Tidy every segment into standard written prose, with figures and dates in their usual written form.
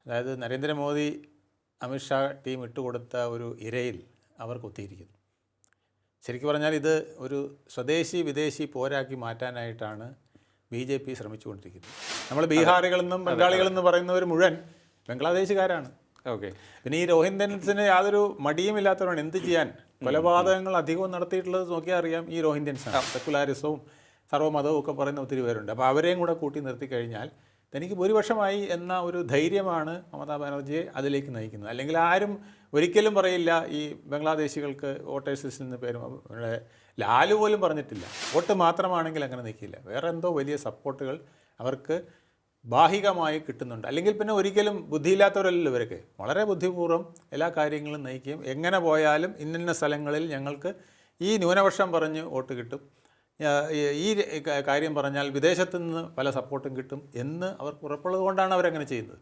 അതായത് നരേന്ദ്രമോദി അമിത്ഷാ ടീം ഇട്ടുകൊടുത്ത ഒരു ഇരയിൽ അവർ കുത്തിയിരിക്കുന്നു. ശരിക്കും പറഞ്ഞാൽ ഇത് ഒരു സ്വദേശി വിദേശി പോരാക്കി മാറ്റാനായിട്ടാണ് BJP ശ്രമിച്ചുകൊണ്ടിരിക്കുന്നത്. നമ്മൾ ബീഹാറികളെന്നും ബംഗാളികളെന്നും പറയുന്നവർ മുഴുവൻ ബംഗ്ലാദേശുകാരാണ്. ഓക്കെ. പിന്നെ ഈ റോഹിന്ത്യൻസിന് യാതൊരു മടിയുമില്ലാത്തവരാണ്. എന്ത് ചെയ്യാൻ? കൊലപാതകങ്ങൾ അധികവും നടത്തിയിട്ടുള്ളത് നോക്കിയാൽ അറിയാം ഈ റോഹിന്ത്യൻസാണ്. സെക്കുലാരിസവും സർവ്വമതവും ഒക്കെ പറയുന്ന ഒത്തിരി പേരുണ്ട്. അപ്പോൾ അവരെയും കൂടെ കൂട്ടി നിർത്തി കഴിഞ്ഞാൽ തനിക്ക് ഭൂരിപക്ഷമായി എന്ന ഒരു ധൈര്യമാണ് മമതാ ബാനർജിയെ അതിലേക്ക് നയിക്കുന്നത്. അല്ലെങ്കിൽ ആരും ഒരിക്കലും പറയില്ല ഈ ബംഗ്ലാദേശികൾക്ക് വോട്ടേഴ്സ് ലിസ്റ്റിൽ നിന്ന് പേരും. ലാലു പോലും പറഞ്ഞിട്ടില്ല. വോട്ട് മാത്രമാണെങ്കിൽ അങ്ങനെ നിൽക്കില്ല. വേറെ എന്തോ വലിയ സപ്പോർട്ടുകൾ അവർക്ക് ബാഹികമായി കിട്ടുന്നുണ്ട്. അല്ലെങ്കിൽ പിന്നെ ഒരിക്കലും ബുദ്ധിയില്ലാത്തവരല്ലല്ലോ ഇവരൊക്കെ. വളരെ ബുദ്ധിപൂർവ്വം എല്ലാ കാര്യങ്ങളും നയിക്കുകയും എങ്ങനെ പോയാലും ഇന്ന സ്ഥലങ്ങളിൽ ഞങ്ങൾക്ക് ഈ ന്യൂനപക്ഷം പറഞ്ഞ് വോട്ട് കിട്ടും, ഈ കാര്യം പറഞ്ഞാൽ വിദേശത്തു നിന്ന് പല സപ്പോർട്ടും കിട്ടും എന്ന് അവർക്ക് ഉറപ്പുള്ളത് കൊണ്ടാണ് അവരങ്ങനെ ചെയ്യുന്നത്.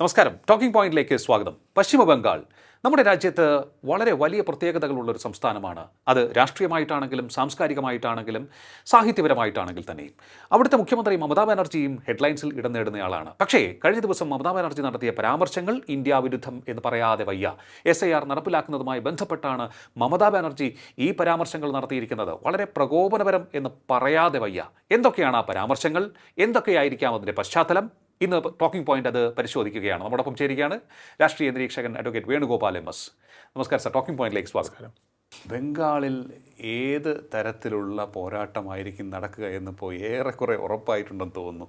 നമസ്കാരം. ടോക്കിംഗ് പോയിന്റിലേക്ക് സ്വാഗതം. പശ്ചിമ ബംഗാൾ നമ്മുടെ രാജ്യത്ത് വളരെ വലിയ പ്രത്യേകതകളുള്ളൊരു സംസ്ഥാനമാണ്. അത് രാഷ്ട്രീയമായിട്ടാണെങ്കിലും സാംസ്കാരികമായിട്ടാണെങ്കിലും സാഹിത്യപരമായിട്ടാണെങ്കിൽ തന്നെയും. അവിടുത്തെ മുഖ്യമന്ത്രി മമതാ ബാനർജിയും ഹെഡ്ലൈൻസിൽ ഇടം നേടുന്നയാളാണ്. പക്ഷേ കഴിഞ്ഞ ദിവസം മമതാ ബാനർജി നടത്തിയ പരാമർശങ്ങൾ ഇന്ത്യ വിരുദ്ധം എന്ന് പറയാതെ വയ്യ. SIR നടപ്പിലാക്കുന്നതുമായി ബന്ധപ്പെട്ടാണ് മമതാ ബാനർജി ഈ പരാമർശങ്ങൾ നടത്തിയിരിക്കുന്നത്. വളരെ പ്രകോപനപരം എന്ന് പറയാതെ വയ്യ. എന്തൊക്കെയാണ് ആ പരാമർശങ്ങൾ? എന്തൊക്കെയായിരിക്കാം അതിൻ്റെ പശ്ചാത്തലം? ഇന്ന് ടോക്കിംഗ് പോയിന്റ് അത് പരിശോധിക്കുകയാണ്. നമ്മോടൊപ്പം ചേരുകയാണ് രാഷ്ട്രീയ നിരീക്ഷകൻ അഡ്വക്കേറ്റ് വേണുഗോപാൽ MS. നമസ്കാരം സർ. ടോക്കിംഗ് പോയിന്റിലേക്ക് സ്വാഗതം. ബംഗാളിൽ ഏത് തരത്തിലുള്ള പോരാട്ടമായിരിക്കും നടക്കുക എന്നിപ്പോൾ ഏറെക്കുറെ ഉറപ്പായിട്ടുണ്ടെന്ന് തോന്നുന്നു.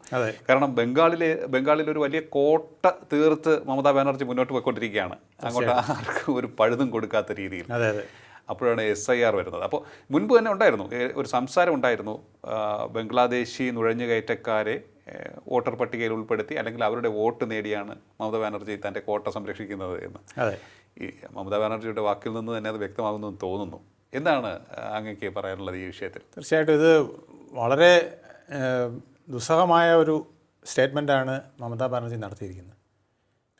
കാരണം ബംഗാളിൽ ഒരു വലിയ കോട്ട തീർത്ത് മമതാ ബാനർജി മുന്നോട്ട് പോയിക്കൊണ്ടിരിക്കുകയാണ്. അങ്ങോട്ട് ആർക്കും ഒരു പഴുതും കൊടുക്കാത്ത രീതിയിൽ. അപ്പോഴാണ് SIR വരുന്നത്. അപ്പോൾ മുൻപ് തന്നെ ഉണ്ടായിരുന്നു ഒരു സംസാരം ഉണ്ടായിരുന്നു, ബംഗ്ലാദേശി നുഴഞ്ഞുകയറ്റക്കാരെ വോട്ടർ പട്ടികയിൽ ഉൾപ്പെടുത്തി അല്ലെങ്കിൽ അവരുടെ വോട്ട് നേടിയാണ് മമതാ ബാനർജി തൻ്റെ കോട്ട സംരക്ഷിക്കുന്നത് എന്ന്. ഈ മമതാ ബാനർജിയുടെ വാക്കിൽ നിന്ന് തന്നെ അത് വ്യക്തമാകുന്നെന്ന് തോന്നുന്നു. എന്താണ് അങ്ങേക്ക് പറയാനുള്ളത് ഈ വിഷയത്തിൽ? തീർച്ചയായിട്ടും ഇത് വളരെ ദുസ്സഹമായ ഒരു സ്റ്റേറ്റ്മെൻറ്റാണ് മമതാ ബാനർജി നടത്തിയിരിക്കുന്നത്.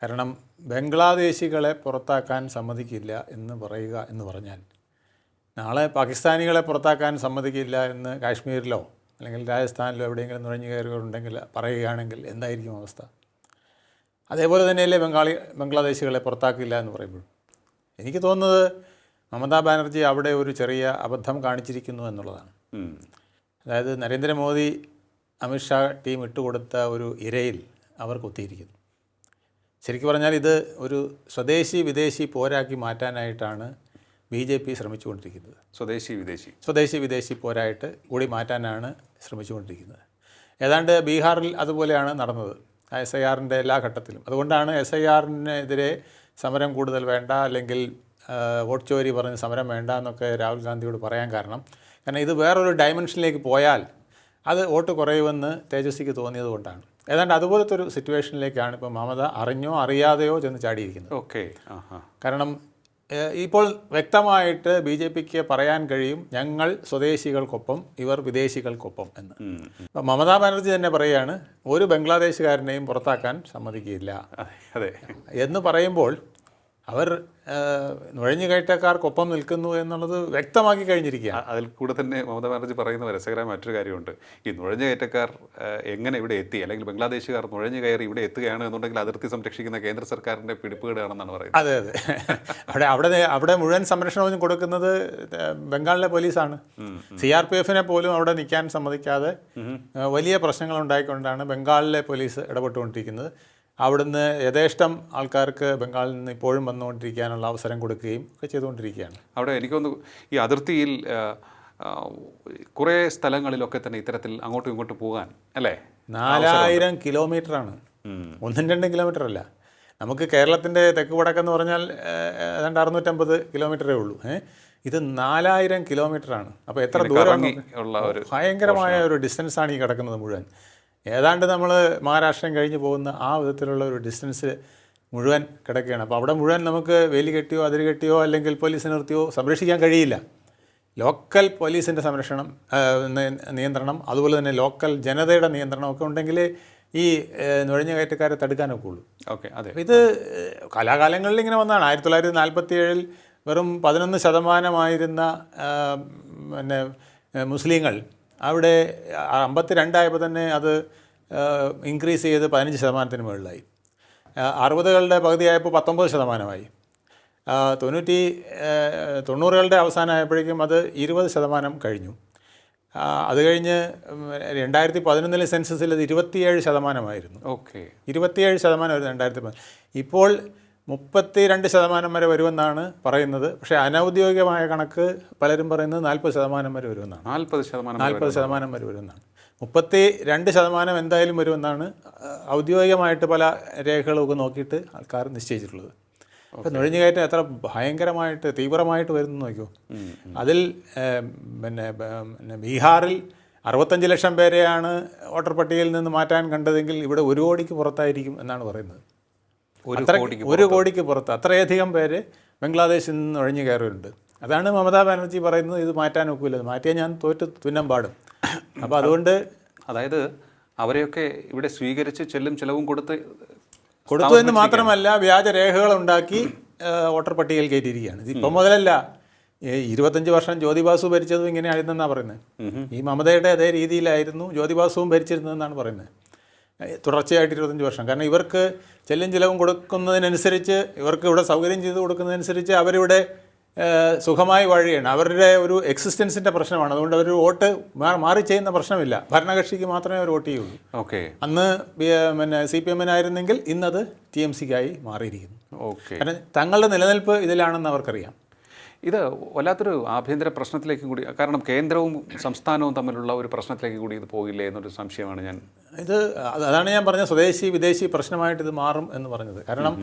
കാരണം ബംഗ്ലാദേശികളെ പുറത്താക്കാൻ സമ്മതിക്കില്ല എന്ന് പറയുക എന്ന് പറഞ്ഞാൽ നാളെ പാകിസ്ഥാനികളെ പുറത്താക്കാൻ സമ്മതിക്കില്ല എന്ന് കാശ്മീരിലോ അല്ലെങ്കിൽ രാജസ്ഥാനിലോ എവിടെയെങ്കിലും നുഴഞ്ഞു കയറിയവരുണ്ടെങ്കിൽ പറയുകയാണെങ്കിൽ എന്തായിരിക്കും അവസ്ഥ? അതേപോലെ തന്നെയല്ലേ ബംഗ്ലാദേശികളെ പുറത്താക്കില്ല എന്ന് പറയുമ്പോഴും. എനിക്ക് തോന്നുന്നത് മമതാ ബാനർജി അവിടെ ഒരു ചെറിയ അബദ്ധം കാണിച്ചിരിക്കുന്നു എന്നുള്ളതാണ്. അതായത് നരേന്ദ്രമോദി അമിത്ഷാ ടീം ഇട്ടുകൊടുത്ത ഒരു ഇരയിൽ അവർ കുത്തിയിരിക്കുന്നു. ശരിക്കും പറഞ്ഞാൽ ഇത് ഒരു സ്വദേശി വിദേശി പോരാക്കി മാറ്റാനായിട്ടാണ് BJP ശ്രമിച്ചുകൊണ്ടിരിക്കുന്നത്. സ്വദേശി വിദേശി പോരായിട്ട് കൂടി മാറ്റാനാണ് ശ്രമിച്ചുകൊണ്ടിരിക്കുന്നത്. ഏതാണ്ട് ബീഹാറിൽ അതുപോലെയാണ് നടന്നത് SIRൻ്റെ എല്ലാ ഘട്ടത്തിലും. അതുകൊണ്ടാണ് SIRനെതിരെ സമരം കൂടുതൽ വേണ്ട, അല്ലെങ്കിൽ വോട്ട് ചോരി പറഞ്ഞ് സമരം വേണ്ട എന്നൊക്കെ രാഹുൽ ഗാന്ധിയോട് പറയാൻ കാരണം ഇത് വേറൊരു ഡയമെൻഷനിലേക്ക് പോയാൽ അത് വോട്ട് കുറയുമെന്ന് തേജസ്വിക്ക് തോന്നിയത് കൊണ്ടാണ്. ഏതാണ്ട് അതുപോലത്തെ ഒരു സിറ്റുവേഷനിലേക്കാണ് ഇപ്പോൾ മമത അറിഞ്ഞോ അറിയാതെയോ ചെന്ന് ചാടിയിരിക്കുന്നത്. കാരണം ഇപ്പോൾ വ്യക്തമായിട്ട് BJPക്ക് പറയാൻ കഴിയും, ഞങ്ങൾ സ്വദേശികൾക്കൊപ്പം ഇവർ വിദേശികൾക്കൊപ്പം എന്ന്. അപ്പം മമതാ ബാനർജി തന്നെ പറയുകയാണ്, ഒരു ബംഗ്ലാദേശുകാരനെയും പുറത്താക്കാൻ സമ്മതിക്കില്ല എന്ന് പറയുമ്പോൾ അവർ നുഴഞ്ഞുകയറ്റക്കാർക്കൊപ്പം നിൽക്കുന്നു എന്നുള്ളത് വ്യക്തമാക്കി കഴിഞ്ഞിരിക്കുകയാണ്. അതിൽ കൂടെ തന്നെ മമതാ ബാനർജി പറയുന്ന രസകരമായ മറ്റൊരു കാര്യമുണ്ട്. ഈ നുഴഞ്ഞുകയറ്റക്കാർ എങ്ങനെ ഇവിടെ എത്തി, അല്ലെങ്കിൽ ബംഗ്ലാദേശുകാർ നുഴഞ്ഞു കയറി ഇവിടെ എത്തുകയാണ് എന്നുണ്ടെങ്കിൽ അതിർത്തി സംരക്ഷിക്കുന്ന കേന്ദ്ര സർക്കാരിൻ്റെ പിടിപ്പുകേടാണെന്നാണ് പറയുന്നത്. അതെ. അവിടെ മുഴുവൻ സംരക്ഷണവും കൊടുക്കുന്നത് ബംഗാളിലെ പോലീസാണ്. CRPFനെ പോലും അവിടെ നിൽക്കാൻ സമ്മതിക്കാതെ വലിയ പ്രശ്നങ്ങൾ ഉണ്ടായിക്കൊണ്ടാണ് ബംഗാളിലെ പോലീസ് ഇടപെട്ടുകൊണ്ടിരിക്കുന്നത്. അവിടുന്ന് യഥേഷ്ടം ആൾക്കാർക്ക് ബംഗാളിൽ നിന്ന് ഇപ്പോഴും വന്നുകൊണ്ടിരിക്കാനുള്ള അവസരം കൊടുക്കുകയും ഒക്കെ ചെയ്തുകൊണ്ടിരിക്കുകയാണ്. അവിടെ എനിക്കൊന്ന് ഈ അതിർത്തിയിൽ കുറേ സ്ഥലങ്ങളിലൊക്കെ തന്നെ ഇത്തരത്തിൽ അങ്ങോട്ടും ഇങ്ങോട്ടും പോകാൻ അല്ലേ 4000 കിലോമീറ്ററാണ്. 1-2 കിലോമീറ്റർ അല്ല. നമുക്ക് കേരളത്തിൻ്റെ തെക്ക് വടക്കെന്ന് പറഞ്ഞാൽ ഏതാണ്ട് 650 കിലോമീറ്ററേ ഉള്ളൂ. ഇത് 4000 കിലോമീറ്ററാണ്. അപ്പോൾ എത്ര ദൂരം, ഭയങ്കരമായ ഒരു ഡിസ്റ്റൻസാണ് ഈ കിടക്കുന്നത് മുഴുവൻ. ഏതാണ്ട് നമ്മൾ മഹാരാഷ്ട്രം കഴിഞ്ഞ് പോകുന്ന ആ വിധത്തിലുള്ള ഒരു ഡിസ്റ്റൻസ് മുഴുവൻ കിടക്കുകയാണ്. അപ്പോൾ അവിടെ മുഴുവൻ നമുക്ക് വേലി കെട്ടിയോ അതിര് കെട്ടിയോ അല്ലെങ്കിൽ പോലീസ് നിർത്തിയോ സംരക്ഷിക്കാൻ കഴിയില്ല. ലോക്കൽ പോലീസിൻ്റെ സംരക്ഷണം, നിയന്ത്രണം, അതുപോലെ തന്നെ ലോക്കൽ ജനതയുടെ നിയന്ത്രണമൊക്കെ ഉണ്ടെങ്കിൽ ഈ നുഴഞ്ഞുകയറ്റക്കാരെ തടുക്കാനൊക്കെ ഉള്ളൂ. ഇത് കലാകാലങ്ങളിൽ ഇങ്ങനെ വന്നതാണ്. 1947 വെറും 11% പിന്നെ മുസ്ലിങ്ങൾ അവിടെ 52 തന്നെ അത് ഇൻക്രീസ് ചെയ്ത് 15% മുകളിലായി. 60കളുടെ പകുതിയായപ്പോൾ 19%. 90കളുടെ അവസാനമായപ്പോഴേക്കും അത് 20% കഴിഞ്ഞു. അത് കഴിഞ്ഞ് 2011 സെൻസസിൽ അത് 27%. ഓക്കെ, 27% 2010. ഇപ്പോൾ 32% വരെ വരുമെന്നാണ് പറയുന്നത്. പക്ഷേ അനൗദ്യോഗികമായ കണക്ക് പലരും പറയുന്നത് 40% വരെ വരുമെന്നാണ്. 40% വരെ വരുമെന്നാണ്. 32% എന്തായാലും വരുമെന്നാണ് ഔദ്യോഗികമായിട്ട് പല രേഖകളൊക്കെ നോക്കിയിട്ട് ആൾക്കാർ നിശ്ചയിച്ചിട്ടുള്ളത്. അപ്പം നുഴഞ്ഞുകയറ്റം എത്ര ഭയങ്കരമായിട്ട് തീവ്രമായിട്ട് വരുന്നു നോക്കിയോ. അതിൽ പിന്നെ ബീഹാറിൽ 65 ലക്ഷം പേരെയാണ് വോട്ടർ പട്ടികയിൽ നിന്ന് മാറ്റാൻ കണ്ടതെങ്കിൽ ഇവിടെ 1 കോടിക്ക് പുറത്തായിരിക്കും എന്നാണ് പറയുന്നത്. 1 കോടിക്ക് പുറത്ത് അത്രയധികം പേര് ബംഗ്ലാദേശിൽ നിന്ന് നുഴഞ്ഞു കയറിയിട്ടുണ്ട്. അതാണ് മമതാ ബാനർജി പറയുന്നത്, ഇത് മാറ്റാൻ ഒക്കില്ല, മാറ്റിയാൽ ഞാൻ തോറ്റ് തുന്നം പാടും. അപ്പോൾ അതുകൊണ്ട് അതായത് അവരെയൊക്കെ ഇവിടെ സ്വീകരിച്ച് ചെല്ലും ചിലവും കൊടുത്തു എന്ന് മാത്രമല്ല വ്യാജ രേഖകളുണ്ടാക്കി വോട്ടർ പട്ടികയിൽ കയറ്റിയിരിക്കുകയാണ്. ഇപ്പം മുതലല്ല, 25 വർഷം ജ്യോതിബാസു ഭരിച്ചതും ഇങ്ങനെ ആയിരുന്നെന്നാണ് പറയുന്നത്. ഈ മമതയുടെ അതേ രീതിയിലായിരുന്നു ജ്യോതിബാസുവും ഭരിച്ചിരുന്നതെന്നാണ് പറയുന്നത്. തുടർച്ചയായിട്ട് 25 വർഷം. കാരണം ഇവർക്ക് ചെല്ലും ചിലവും കൊടുക്കുന്നതിനനുസരിച്ച്, ഇവർക്ക് ഇവിടെ സൗകര്യം ചെയ്ത് കൊടുക്കുന്നതനുസരിച്ച് അവരിവിടെ സുഖമായി വഴിയാണ്. അവരുടെ ഒരു എക്സിസ്റ്റൻസിൻ്റെ പ്രശ്നമാണ്. അതുകൊണ്ട് അവർ വോട്ട് മാറി ചെയ്യുന്ന പ്രശ്നമില്ല. ഭരണകക്ഷിക്ക് മാത്രമേ അവർ വോട്ട് ചെയ്യുള്ളൂ. ഓക്കെ, അന്ന് പിന്നെ CPM-നായിരുന്നെങ്കിൽ ഇന്നത് TMC-ക്കായി മാറിയിരിക്കുന്നു. ഓക്കെ, കാരണം തങ്ങളുടെ നിലനിൽപ്പ് ഇതിലാണെന്ന് അവർക്കറിയാം. ഇത് വല്ലാത്തൊരു ആഭ്യന്തര പ്രശ്നത്തിലേക്ക് കൂടി, കാരണം കേന്ദ്രവും സംസ്ഥാനവും തമ്മിലുള്ള ഒരു പ്രശ്നത്തിലേക്ക് കൂടി ഇത് പോകില്ലേ എന്നൊരു സംശയമാണ് ഞാൻ. അതാണ് ഞാൻ പറഞ്ഞ സ്വദേശി വിദേശി പ്രശ്നമായിട്ട് ഇത് മാറും എന്ന് പറഞ്ഞത്. കാരണം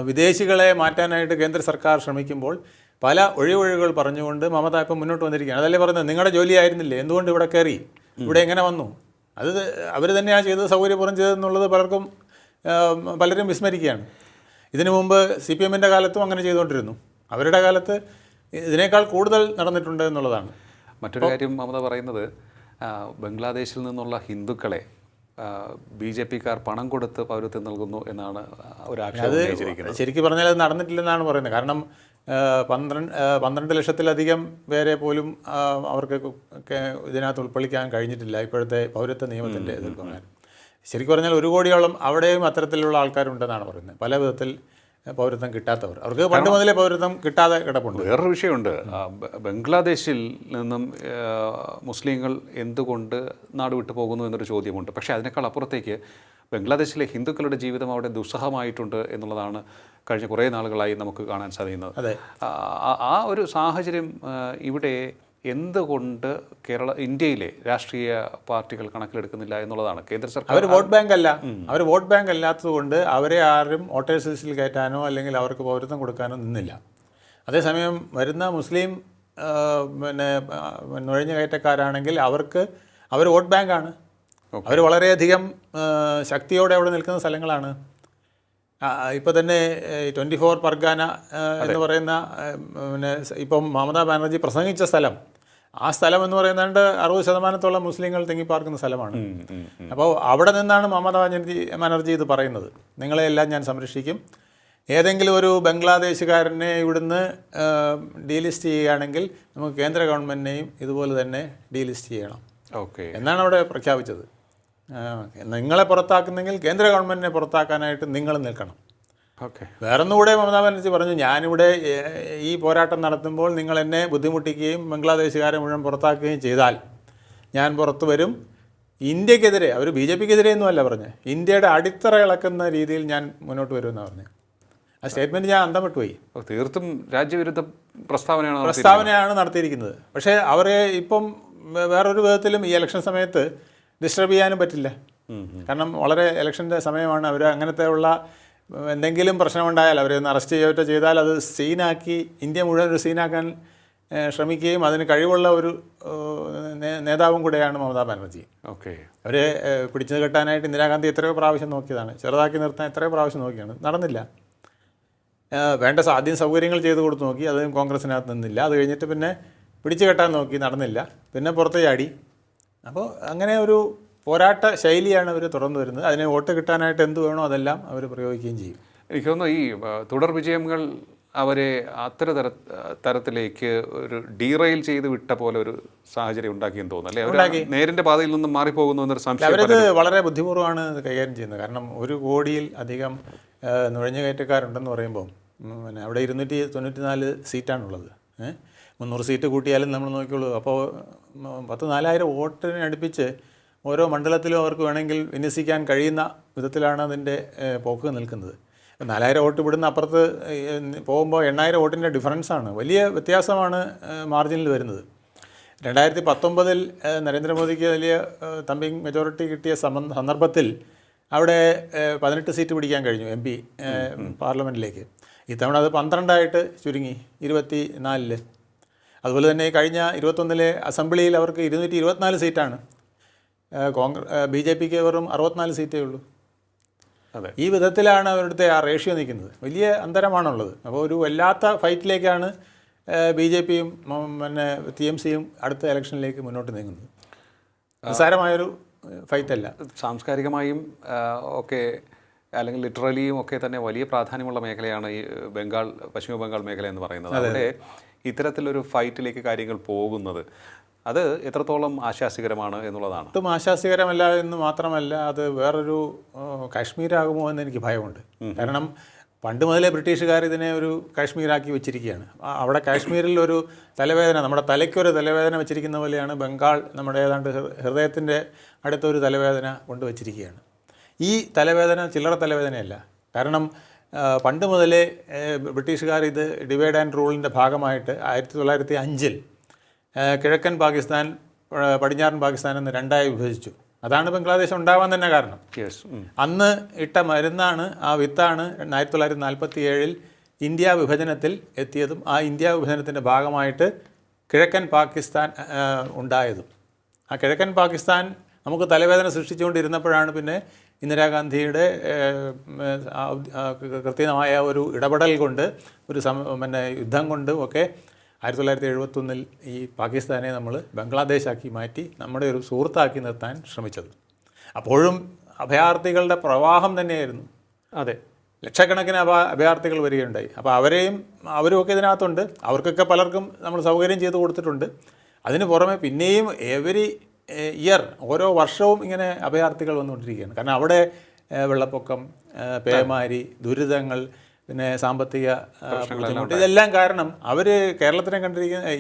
വിദേശികളെ മാറ്റാനായിട്ട് കേന്ദ്ര സർക്കാർ ശ്രമിക്കുമ്പോൾ പല ഒഴിവൊഴികൾ പറഞ്ഞുകൊണ്ട് മമത ഇപ്പം മുന്നോട്ട് വന്നിരിക്കുകയാണ്. അതല്ലേ പറയുന്നത്, നിങ്ങളുടെ ജോലിയായിരുന്നില്ലേ, എന്തുകൊണ്ട് ഇവിടെ കയറി, ഇവിടെ എങ്ങനെ വന്നു, അത് അവർ തന്നെയാണ് ചെയ്തത്, സൗകര്യപൂർവ്വം ചെയ്തതെന്നുള്ളത് പലരും വിസ്മരിക്കുകയാണ്. ഇതിനു മുമ്പ് CPM-ൻ്റെ കാലത്തും അങ്ങനെ ചെയ്തുകൊണ്ടിരുന്നു. അവരുടെ കാലത്ത് ഇതിനേക്കാൾ കൂടുതൽ നടന്നിട്ടുണ്ട് എന്നുള്ളതാണ്. മറ്റൊരു കാര്യം മമത പറയുന്നത്, ബംഗ്ലാദേശിൽ നിന്നുള്ള ഹിന്ദുക്കളെ BJP-ക്കാർ പണം കൊടുത്ത് പൗരത്വം നൽകുന്നു എന്നാണ് ഒരു ആക്ഷേപം ഉന്നയിച്ചിരിക്കുന്നത്. ശരിക്കും പറഞ്ഞാൽ അത് നടന്നിട്ടില്ലെന്നാണ് പറയുന്നത്. കാരണം 12 ലക്ഷത്തിലധികം പേരെ പോലും അവർക്ക് ഇതിനകത്ത് ഉൾക്കൊള്ളിക്കാൻ കഴിഞ്ഞിട്ടില്ല ഇപ്പോഴത്തെ പൗരത്വ നിയമത്തിൻ്റെ എതിർപ്രകാരം. ശരിക്കും പറഞ്ഞാൽ 1 കോടിയോളം അവിടെയും അത്തരത്തിലുള്ള ആൾക്കാരുണ്ടെന്നാണ് പറയുന്നത്. പല വിധത്തിൽ പൗരത്വം കിട്ടാത്തവർ, അവർക്ക് പണ്ട് മുതലേ പൗരത്വം കിട്ടാതെ കിടപ്പുണ്ട്. വേറൊരു വിഷയമുണ്ട്, ബംഗ്ലാദേശിൽ നിന്നും മുസ്ലിങ്ങൾ എന്തുകൊണ്ട് നാട് വിട്ടു പോകുന്നു എന്നൊരു ചോദ്യമുണ്ട്. പക്ഷേ അതിനേക്കാൾ അപ്പുറത്തേക്ക് ബംഗ്ലാദേശിലെ ഹിന്ദുക്കളുടെ ജീവിതം അവിടെ ദുസ്സഹമായിട്ടുണ്ട് എന്നുള്ളതാണ് കഴിഞ്ഞ കുറേ നാളുകളായി നമുക്ക് കാണാൻ സാധിക്കുന്നത്. അതെ, ആ ഒരു സാഹചര്യം ഇവിടെ എന്തുകൊണ്ട് ഇന്ത്യയിലെ രാഷ്ട്രീയ പാർട്ടികൾ കണക്കിലെടുക്കുന്നില്ല എന്നുള്ളതാണ്. കേന്ദ്ര സർക്കാർ അവർ വോട്ട് ബാങ്ക് അല്ലാത്തതുകൊണ്ട് അവരെ ആരും വോട്ടേഴ്സ് ലിസ്റ്റിൽ കയറ്റാനോ അല്ലെങ്കിൽ അവർക്ക് പൗരത്വം കൊടുക്കാനോ നിന്നില്ല. അതേസമയം വരുന്ന മുസ്ലിം പിന്നെ നുഴഞ്ഞു കയറ്റക്കാരാണെങ്കിൽ അവർ വോട്ട് ബാങ്കാണ്. അവർ വളരെയധികം ശക്തിയോടെ അവിടെ നിൽക്കുന്ന സ്ഥലങ്ങളാണ്. ഇപ്പോൾ തന്നെ 24 പർഗാന എന്ന് പറയുന്ന പിന്നെ ഇപ്പം മമതാ ബാനർജി പ്രസംഗിച്ച സ്ഥലം, ആ സ്ഥലം എന്ന് പറയുന്നത് 60% മുസ്ലിങ്ങൾ തിങ്ങിപ്പാർക്കുന്ന സ്ഥലമാണ്. അപ്പോൾ അവിടെ നിന്നാണ് മമതാ ബാനർജി ഇത് പറയുന്നത്. നിങ്ങളെയെല്ലാം ഞാൻ സംരക്ഷിക്കും, ഏതെങ്കിലും ഒരു ബംഗ്ലാദേശുകാരനെ ഇവിടുന്ന് ഡീലിസ്റ്റ് ചെയ്യുകയാണെങ്കിൽ നമുക്ക് കേന്ദ്ര ഗവൺമെൻറ്റിനെയും ഇതുപോലെ തന്നെ ഡീലിസ്റ്റ് ചെയ്യണം എന്നാണ് അവിടെ പ്രഖ്യാപിച്ചത്. നിങ്ങളെ പുറത്താക്കുന്നെങ്കിൽ കേന്ദ്ര ഗവൺമെൻറ്റിനെ പുറത്താക്കാനായിട്ട് നിങ്ങൾ നിൽക്കണം. വേറൊന്നുകൂടെ മമതാ ബാനർജി പറഞ്ഞു, ഞാനിവിടെ ഈ പോരാട്ടം നടത്തുമ്പോൾ നിങ്ങൾ എന്നെ ബുദ്ധിമുട്ടിക്കുകയും ബംഗ്ലാദേശുകാരെ മുഴുവൻ പുറത്താക്കുകയും ചെയ്താൽ ഞാൻ പുറത്തു വരും. ഇന്ത്യക്കെതിരെ, അവർ BJP-ക്കെതിരെ ഒന്നുമല്ല പറഞ്ഞത്, ഇന്ത്യയുടെ അടിത്തറ ഇളക്കുന്ന രീതിയിൽ ഞാൻ മുന്നോട്ട് വരുമെന്നാണ് പറഞ്ഞത്. ആ സ്റ്റേറ്റ്മെൻറ്റ് ഞാൻ അന്തം വിട്ടുപോയി. തീർത്തും രാജ്യവിരുദ്ധ പ്രസ്താവനയാണ് നടത്തിയിരിക്കുന്നത്. പക്ഷേ അവരെ ഇപ്പം വേറൊരു വിധത്തിലും ഈ ഇലക്ഷൻ സമയത്ത് ഡിസ്റ്റർബ് ചെയ്യാനും പറ്റില്ല. കാരണം വളരെ ഇലക്ഷൻ്റെ സമയമാണ്. അവർ അങ്ങനത്തെ ഉള്ള എന്തെങ്കിലും പ്രശ്നമുണ്ടായാൽ അവരെ ഒന്ന് അറസ്റ്റ് ചെയ്യുകയോ ചെയ്താൽ അത് സീനാക്കി ഇന്ത്യ മുഴുവൻ ഒരു സീനാക്കാൻ ശ്രമിക്കുകയും അതിന് കഴിവുള്ള ഒരു നേതാവും കൂടെയാണ് മമതാ ബാനർജി. അവരെ പിടിച്ചു കെട്ടാനായിട്ട് ഇന്ദിരാഗാന്ധി എത്രയോ പ്രാവശ്യം നോക്കിയതാണ്, ചെറുതാക്കി നിർത്താൻ എത്രയോ പ്രാവശ്യം നോക്കിയാണ്, നടന്നില്ല. വേണ്ട ആദ്യം സൗകര്യങ്ങൾ ചെയ്തു കൊടുത്തു നോക്കി, അതും കോൺഗ്രസിനകത്ത് നിന്നില്ല. അത് കഴിഞ്ഞിട്ട് പിന്നെ പിടിച്ചു കെട്ടാൻ നോക്കി, നടന്നില്ല. പിന്നെ പുറത്ത് ചാടി. അപ്പോൾ അങ്ങനെ ഒരു പോരാട്ട ശൈലിയാണ് അവർ തുറന്നു വരുന്നത്. അതിനെ വോട്ട് കിട്ടാനായിട്ട് എന്ത് വേണോ അതെല്ലാം അവർ പ്രയോഗിക്കുകയും ചെയ്യും. എനിക്ക് തോന്നുന്നു ഈ തുടർ വിജയങ്ങൾ അവരെ തരത്തിലേക്ക് ഒരു ഡീറെയിൽ ചെയ്ത് വിട്ട പോലെ ഒരു സാഹചര്യം ഉണ്ടാക്കിയെന്ന് തോന്നുന്നു അല്ലേ? അവർ നേരിന്റെ പാതയിൽ നിന്നും മാറിപ്പോകുന്നു എന്നൊരു സംശയം. അവരത് വളരെ ബുദ്ധിപൂർവ്വമാണ് ഇത് കൈകാര്യം ചെയ്യുന്നത്. കാരണം 1 കോടിയിൽ അധികം നുഴഞ്ഞുകയറ്റക്കാരുണ്ടെന്ന് പറയുമ്പോൾ പിന്നെ അവിടെ 294 സീറ്റാണുള്ളത്. 300 സീറ്റ് കൂട്ടിയാലും നമ്മൾ നോക്കിയുള്ളൂ. അപ്പോൾ 4,000 വോട്ടിന് അടുപ്പിച്ച് ഓരോ മണ്ഡലത്തിലും അവർക്ക് വേണമെങ്കിൽ വിന്യസിക്കാൻ കഴിയുന്ന വിധത്തിലാണ് അതിൻ്റെ പോക്ക് നിൽക്കുന്നത്. 4,000 വോട്ട് ഇവിടുന്ന് അപ്പുറത്ത് പോകുമ്പോൾ 8,000 വോട്ടിൻ്റെ ഡിഫറൻസാണ്. വലിയ വ്യത്യാസമാണ് മാർജിനിൽ വരുന്നത്. 2019 നരേന്ദ്രമോദിക്ക് വലിയ തമ്പിങ് മെജോറിറ്റി കിട്ടിയ സന്ദർഭത്തിൽ അവിടെ 18 സീറ്റ് പിടിക്കാൻ കഴിഞ്ഞു MP പാർലമെൻറ്റിലേക്ക്. ഇത്തവണ അത് 12 ചുരുങ്ങി 24. അതുപോലെ തന്നെ കഴിഞ്ഞ 21 അസംബ്ലിയിൽ അവർക്ക് 224 സീറ്റാണ്. BJPക്ക് വെറും 64 സീറ്റേ ഉള്ളൂ. അതെ, ഈ വിധത്തിലാണ് അവരുടെ ആ റേഷ്യോ നിൽക്കുന്നത്. വലിയ അന്തരമാണുള്ളത്. അപ്പോൾ ഒരു വല്ലാത്ത ഫൈറ്റിലേക്കാണ് BJPയും പിന്നെ TMCയും അടുത്ത ഇലക്ഷനിലേക്ക് മുന്നോട്ട് നീങ്ങുന്നത്. നിസ്സാരമായൊരു ഫൈറ്റല്ല. സാംസ്കാരികമായും ഒക്കെ അല്ലെങ്കിൽ ലിറ്ററലിയും ഒക്കെ തന്നെ വലിയ പ്രാധാന്യമുള്ള മേഖലയാണ് ഈ പശ്ചിമ ബംഗാൾ മേഖല എന്ന് പറയുന്നത്. അവിടെ ഇത്തരത്തിലൊരു ഫൈറ്റിലേക്ക് കാര്യങ്ങൾ പോകുന്നത് അത് എത്രത്തോളം ആശാസ്യകരമാണ് എന്നുള്ളതാണ്. ഒട്ടും ആശാസ്യകരമല്ല എന്ന് മാത്രമല്ല, അത് വേറൊരു കാശ്മീരാകുമോ എന്ന് എനിക്ക് ഭയമുണ്ട്. കാരണം പണ്ട് മുതലേ ബ്രിട്ടീഷുകാർ ഇതിനെ ഒരു കാശ്മീരാക്കി വെച്ചിരിക്കുകയാണ്. അവിടെ കാശ്മീരിൽ ഒരു തലവേദന, നമ്മുടെ തലയ്ക്കൊരു തലവേദന വെച്ചിരിക്കുന്ന പോലെയാണ് ബംഗാൾ നമ്മുടെ ഏതാണ്ട് ഹൃദയത്തിൻ്റെ അടുത്തൊരു തലവേദന കൊണ്ടുവച്ചിരിക്കുകയാണ്. ഈ തലവേദന ചില്ലറ തലവേദനയല്ല. കാരണം പണ്ട് മുതലേ ബ്രിട്ടീഷുകാർ ഇത് ഡിവൈഡ് ആൻഡ് റൂളിൻ്റെ ഭാഗമായിട്ട് 1905 കിഴക്കൻ പാകിസ്ഥാൻ, പടിഞ്ഞാറൻ പാകിസ്ഥാൻ എന്ന് 2ആയി വിഭജിച്ചു. അതാണ് ബംഗ്ലാദേശ് ഉണ്ടാവാൻ തന്നെ കാരണം. അന്ന് ഇട്ട മരുന്നാണ്, ആ വിത്താണ് 1947 ഇന്ത്യ വിഭജനത്തിൽ എത്തിയതും ആ ഇന്ത്യ വിഭജനത്തിൻ്റെ ഭാഗമായിട്ട് കിഴക്കൻ പാകിസ്ഥാൻ ഉണ്ടായതും. ആ കിഴക്കൻ പാകിസ്ഥാൻ നമുക്ക് തലവേദന സൃഷ്ടിച്ചുകൊണ്ടിരുന്നപ്പോഴാണ് പിന്നെ ഇന്ദിരാഗാന്ധിയുടെ കൃത്യമായ ഒരു ഇടപെടൽ കൊണ്ട് പിന്നെ യുദ്ധം കൊണ്ടും ഒക്കെ 1971 ഈ പാകിസ്ഥാനെ നമ്മൾ ബംഗ്ലാദേശാക്കി മാറ്റി നമ്മുടെ ഒരു സുഹൃത്താക്കി നിർത്താൻ ശ്രമിച്ചത്. അപ്പോഴും അഭയാർത്ഥികളുടെ പ്രവാഹം തന്നെയായിരുന്നു. അതെ, ലക്ഷക്കണക്കിന് അഭയാർത്ഥികൾ വരികയുണ്ടായി. അപ്പോൾ അവരുമൊക്കെ ഇതിനകത്തുണ്ട്. അവർക്കൊക്കെ പലർക്കും നമ്മൾ സൗകര്യം ചെയ്ത് കൊടുത്തിട്ടുണ്ട്. അതിന് പുറമെ പിന്നെയും എവരി ഇയർ, ഓരോ വർഷവും ഇങ്ങനെ അഭയാർത്ഥികൾ വന്നുകൊണ്ടിരിക്കുകയാണ്. കാരണം അവിടെ വെള്ളപ്പൊക്കം, പേമാരി, ദുരിതങ്ങൾ, പിന്നെ സാമ്പത്തിക ബുദ്ധിമുട്ട്, ഇതെല്ലാം കാരണം അവർ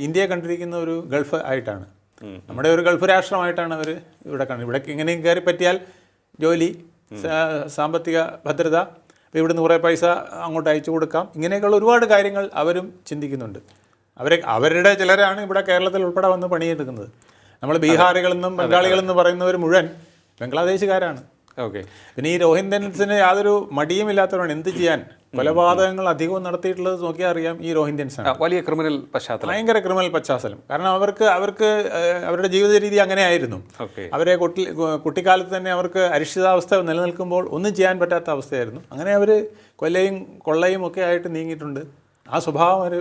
ഇന്ത്യയെ കണ്ടിരിക്കുന്ന ഒരു ഗൾഫ് ആയിട്ടാണ്. നമ്മുടെ ഒരു ഗൾഫ് രാഷ്ട്രമായിട്ടാണ് അവർ ഇവിടെ കാണുന്നത്. ഇവിടെ ഇങ്ങനെയും കയറി പറ്റിയാൽ ജോലി, സാമ്പത്തിക ഭദ്രത, ഇവിടുന്ന് കുറേ പൈസ അങ്ങോട്ട് അയച്ചു കൊടുക്കാം, ഇങ്ങനെയൊക്കെയുള്ള ഒരുപാട് കാര്യങ്ങൾ അവരും ചിന്തിക്കുന്നുണ്ട്. അവരുടെ ചിലരാണ് ഇവിടെ കേരളത്തിൽ ഉൾപ്പെടെ വന്ന് പണിയെടുക്കുന്നത്. നമ്മൾ ബീഹാറികളെന്നും ബംഗാളികളെന്ന് പറയുന്നവർ മുഴുവൻ ബംഗ്ലാദേശുകാരാണ്. ഓക്കെ. പിന്നെ ഈ റോഹിൻഗ്യൻസിന് യാതൊരു മടിയുമില്ലാത്തവരാണ്. എന്ത് ചെയ്യാൻ? കൊലപാതകങ്ങൾ അധികവും നടത്തിയിട്ടുള്ളത് നോക്കിയാൽ അറിയാം. ഈ റോഹിൻഗ്യൻസാണ്. വലിയ ക്രിമിനൽ പശ്ചാത്തലം, ഭയങ്കര ക്രിമിനൽ പശ്ചാത്തലം. കാരണം അവർക്ക് അവരുടെ ജീവിത രീതി അങ്ങനെയായിരുന്നു. അവരെ കുട്ടിക്കാലത്ത് തന്നെ അവർക്ക് അരിക്ഷിതാവസ്ഥ നിലനിൽക്കുമ്പോൾ ഒന്നും ചെയ്യാൻ പറ്റാത്ത അവസ്ഥയായിരുന്നു. അങ്ങനെ അവർ കൊല്ലയും കൊള്ളയും ഒക്കെ ആയിട്ട് നീങ്ങിയിട്ടുണ്ട്. ആ സ്വഭാവം ഒരു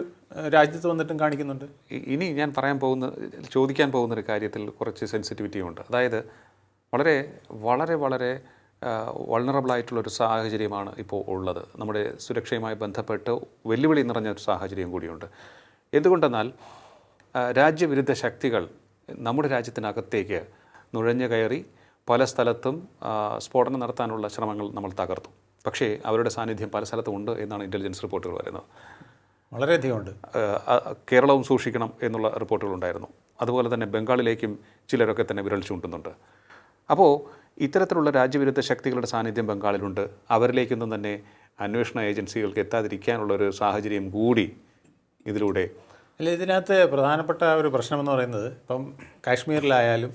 രാജ്യത്ത് വന്നിട്ടും കാണിക്കുന്നുണ്ട്. ഇനി ഞാൻ ചോദിക്കാൻ പോകുന്നൊരു കാര്യത്തിൽ കുറച്ച് സെൻസിറ്റിവിറ്റി ഉണ്ട്. അതായത് വളരെ വളരെ വളരെ വൾണറബിളായിട്ടുള്ളൊരു സാഹചര്യമാണ് ഇപ്പോൾ ഉള്ളത്. നമ്മുടെ സുരക്ഷയുമായി ബന്ധപ്പെട്ട് വെല്ലുവിളി നിറഞ്ഞ ഒരു സാഹചര്യം കൂടിയുണ്ട്. എന്തുകൊണ്ടെന്നാൽ രാജ്യവിരുദ്ധ ശക്തികൾ നമ്മുടെ രാജ്യത്തിനകത്തേക്ക് നുഴഞ്ഞു കയറി പല സ്ഥലത്തും സ്ഫോടനം നടത്താനുള്ള ശ്രമങ്ങൾ നമ്മൾ തകർത്തു. പക്ഷേ അവരുടെ സാന്നിധ്യം പല സ്ഥലത്തും ഉണ്ട് എന്നാണ് ഇൻ്റലിജൻസ് റിപ്പോർട്ടുകൾ വരുന്നത്. വളരെയധികം ഉണ്ട്. കേരളവും സൂക്ഷിക്കണം എന്നുള്ള റിപ്പോർട്ടുകളുണ്ടായിരുന്നു. അതുപോലെ തന്നെ ബംഗാളിലേക്കും ചിലരൊക്കെ തന്നെ വിരൽ ചൂണ്ടുന്നുണ്ട്. അപ്പോൾ ഇത്തരത്തിലുള്ള രാജ്യവിരുദ്ധ ശക്തികളുടെ സാന്നിധ്യം ബംഗാളിലുണ്ട്. അവരിലേക്കൊന്നും തന്നെ അന്വേഷണ ഏജൻസികൾക്ക് എത്താതിരിക്കാനുള്ളൊരു സാഹചര്യം കൂടി ഇതിലൂടെ. അല്ല, ഇതിനകത്ത് പ്രധാനപ്പെട്ട ഒരു പ്രശ്നമെന്ന് പറയുന്നത്, ഇപ്പം കാശ്മീരിലായാലും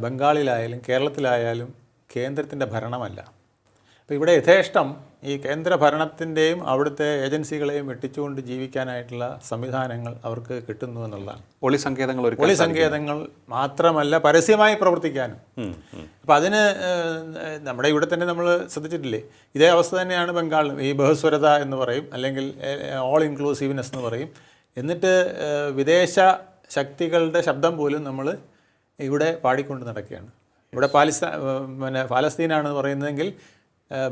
ബംഗാളിലായാലും കേരളത്തിലായാലും കേന്ദ്രത്തിൻ്റെ ഭരണമല്ല. അപ്പോൾ ഇവിടെ യഥേഷ്ടം ഈ കേന്ദ്ര ഭരണത്തിൻ്റെയും അവിടുത്തെ ഏജൻസികളെയും വെട്ടിച്ചുകൊണ്ട് ജീവിക്കാനായിട്ടുള്ള സംവിധാനങ്ങൾ അവർക്ക് കിട്ടുന്നു എന്നുള്ളതാണ്. ഒളിസങ്കേതങ്ങൾ മാത്രമല്ല, പരസ്യമായി പ്രവർത്തിക്കാനും. അപ്പോൾ അതിന് നമ്മുടെ ഇവിടെ തന്നെ നമ്മൾ ശ്രദ്ധിച്ചിട്ടില്ലേ, ഇതേ അവസ്ഥ തന്നെയാണ് ബംഗാളിലും. ഈ ബഹുസ്വരത എന്ന് പറയും, അല്ലെങ്കിൽ ഓൾ ഇൻക്ലൂസീവ്നെസ് എന്ന് പറയും. എന്നിട്ട് വിദേശ ശക്തികളുടെ ശബ്ദം പോലും നമ്മൾ ഇവിടെ പാടിക്കൊണ്ട് നടക്കുകയാണ്. ഇവിടെ പാലസ്തീനാണെന്ന് പറയുന്നതെങ്കിൽ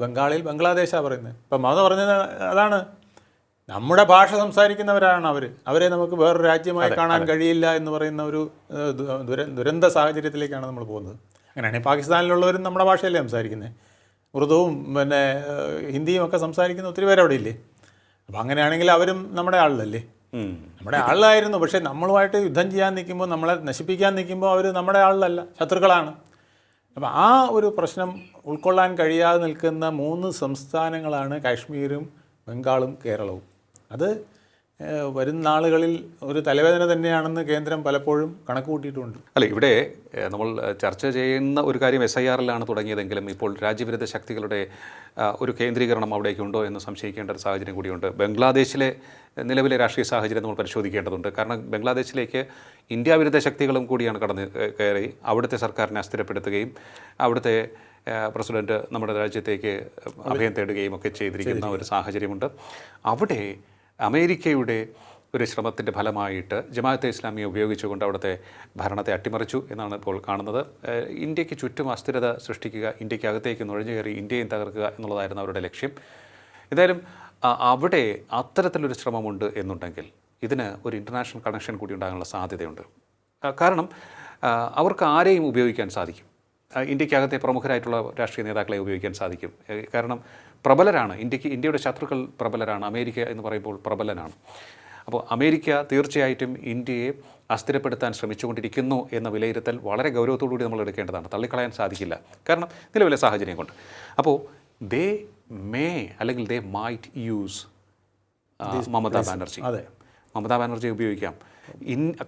ബംഗാളിൽ ബംഗ്ലാദേശാണ് പറയുന്നത്. ഇപ്പം മമത പറഞ്ഞത് അതാണ്. നമ്മുടെ ഭാഷ സംസാരിക്കുന്നവരാണ് അവരെ നമുക്ക് വേറൊരു രാജ്യമായി കാണാൻ കഴിയില്ല എന്ന് പറയുന്ന ഒരു ദുരന്ത സാഹചര്യത്തിലേക്കാണ് നമ്മൾ പോകുന്നത്. അങ്ങനെയാണെങ്കിൽ പാകിസ്ഥാനിലുള്ളവരും നമ്മുടെ ഭാഷയല്ലേ സംസാരിക്കുന്നത്, ഉറുദുവും പിന്നെ ഹിന്ദിയും ഒക്കെ സംസാരിക്കുന്ന ഒത്തിരി പേര് അവിടെ ഇല്ലേ. അപ്പോൾ അങ്ങനെയാണെങ്കിൽ അവരും നമ്മുടെ ആളിലല്ലേ, നമ്മുടെ ആളിലായിരുന്നു. പക്ഷേ നമ്മളുമായിട്ട് യുദ്ധം ചെയ്യാൻ നിൽക്കുമ്പോൾ, നമ്മളെ നശിപ്പിക്കാൻ നിൽക്കുമ്പോൾ അവർ നമ്മുടെ ആളിലല്ല, ശത്രുക്കളാണ്. അപ്പോൾ ആ ഒരു പ്രശ്നം ഉൾക്കൊള്ളാൻ കഴിയാതെ നിൽക്കുന്ന 3 സംസ്ഥാനങ്ങളാണ് കാശ്മീരും ബംഗാളും കേരളവും. അത് വരുന്ന നാളുകളിൽ ഒരു തലവേദന തന്നെയാണെന്ന് കേന്ദ്രം പലപ്പോഴും കണക്ക് കൂട്ടിയിട്ടുമുണ്ട്. അല്ല, ഇവിടെ നമ്മൾ ചർച്ച ചെയ്യുന്ന ഒരു കാര്യം SIR-ലാണ് തുടങ്ങിയതെങ്കിലും ഇപ്പോൾ രാജ്യവിരുദ്ധ ശക്തികളുടെ ഒരു കേന്ദ്രീകരണം അവിടേക്കുണ്ടോ എന്ന് സംശയിക്കേണ്ട ഒരു സാഹചര്യം കൂടിയുണ്ട്. ബംഗ്ലാദേശിലെ നിലവിലെ രാഷ്ട്രീയ സാഹചര്യം നമ്മൾ പരിശോധിക്കേണ്ടതുണ്ട്. കാരണം ബംഗ്ലാദേശിലേക്ക് ഇന്ത്യ വിരുദ്ധ ശക്തികളും കൂടിയാണ് കടന്ന് കയറി അവിടുത്തെ സർക്കാരിനെ അസ്ഥിരപ്പെടുത്തുകയും അവിടുത്തെ പ്രസിഡന്റ് നമ്മുടെ രാജ്യത്തേക്ക് അഭയം തേടുകയും ഒക്കെ ചെയ്തിരിക്കുന്ന ഒരു സാഹചര്യമുണ്ട്. അവിടെ അമേരിക്കയുടെ ഒരു ശ്രമത്തിൻ്റെ ഫലമായിട്ട് ജമാഅത്തെ ഇസ്ലാമിയെ ഉപയോഗിച്ചുകൊണ്ട് അവിടുത്തെ ഭരണത്തെ അട്ടിമറിച്ചു എന്നാണ് ഇപ്പോൾ കാണുന്നത്. ഇന്ത്യക്ക് ചുറ്റും അസ്ഥിരത സൃഷ്ടിക്കുക, ഇന്ത്യക്ക് അകത്തേക്ക് നുഴഞ്ഞു കയറി ഇന്ത്യയും തകർക്കുക എന്നുള്ളതായിരുന്നു അവരുടെ ലക്ഷ്യം. എന്തായാലും അവിടെ അത്തരത്തിലൊരു ശ്രമമുണ്ട് എന്നുണ്ടെങ്കിൽ ഇതിന് ഒരു ഇൻ്റർനാഷണൽ കണക്ഷൻ കൂടി ഉണ്ടാകാനുള്ള സാധ്യതയുണ്ട്. കാരണം അവർക്ക് ആരെയും ഉപയോഗിക്കാൻ സാധിക്കും. ഇന്ത്യക്കകത്തെ പ്രമുഖരായിട്ടുള്ള രാഷ്ട്രീയ നേതാക്കളെ ഉപയോഗിക്കാൻ സാധിക്കും. കാരണം പ്രബലരാണ്. ഇന്ത്യയുടെ ശത്രുക്കൾ പ്രബലരാണ്. അമേരിക്ക എന്ന് പറയുമ്പോൾ പ്രബലനാണ്. അപ്പോൾ അമേരിക്ക തീർച്ചയായിട്ടും ഇന്ത്യയെ അസ്ഥിരപ്പെടുത്താൻ ശ്രമിച്ചുകൊണ്ടിരിക്കുന്നു എന്ന വിലയിരുത്തൽ വളരെ ഗൗരവത്തോടുകൂടി നമ്മൾ എടുക്കേണ്ടതാണ്, തള്ളിക്കളയാൻ സാധിക്കില്ല. കാരണം നിലവിലെ സാഹചര്യം കൊണ്ട്. അപ്പോൾ ദേ മേ അല്ലെങ്കിൽ they might use Mamata Banerjee. Mamata ബാനർജിയെ ഉപയോഗിക്കാം.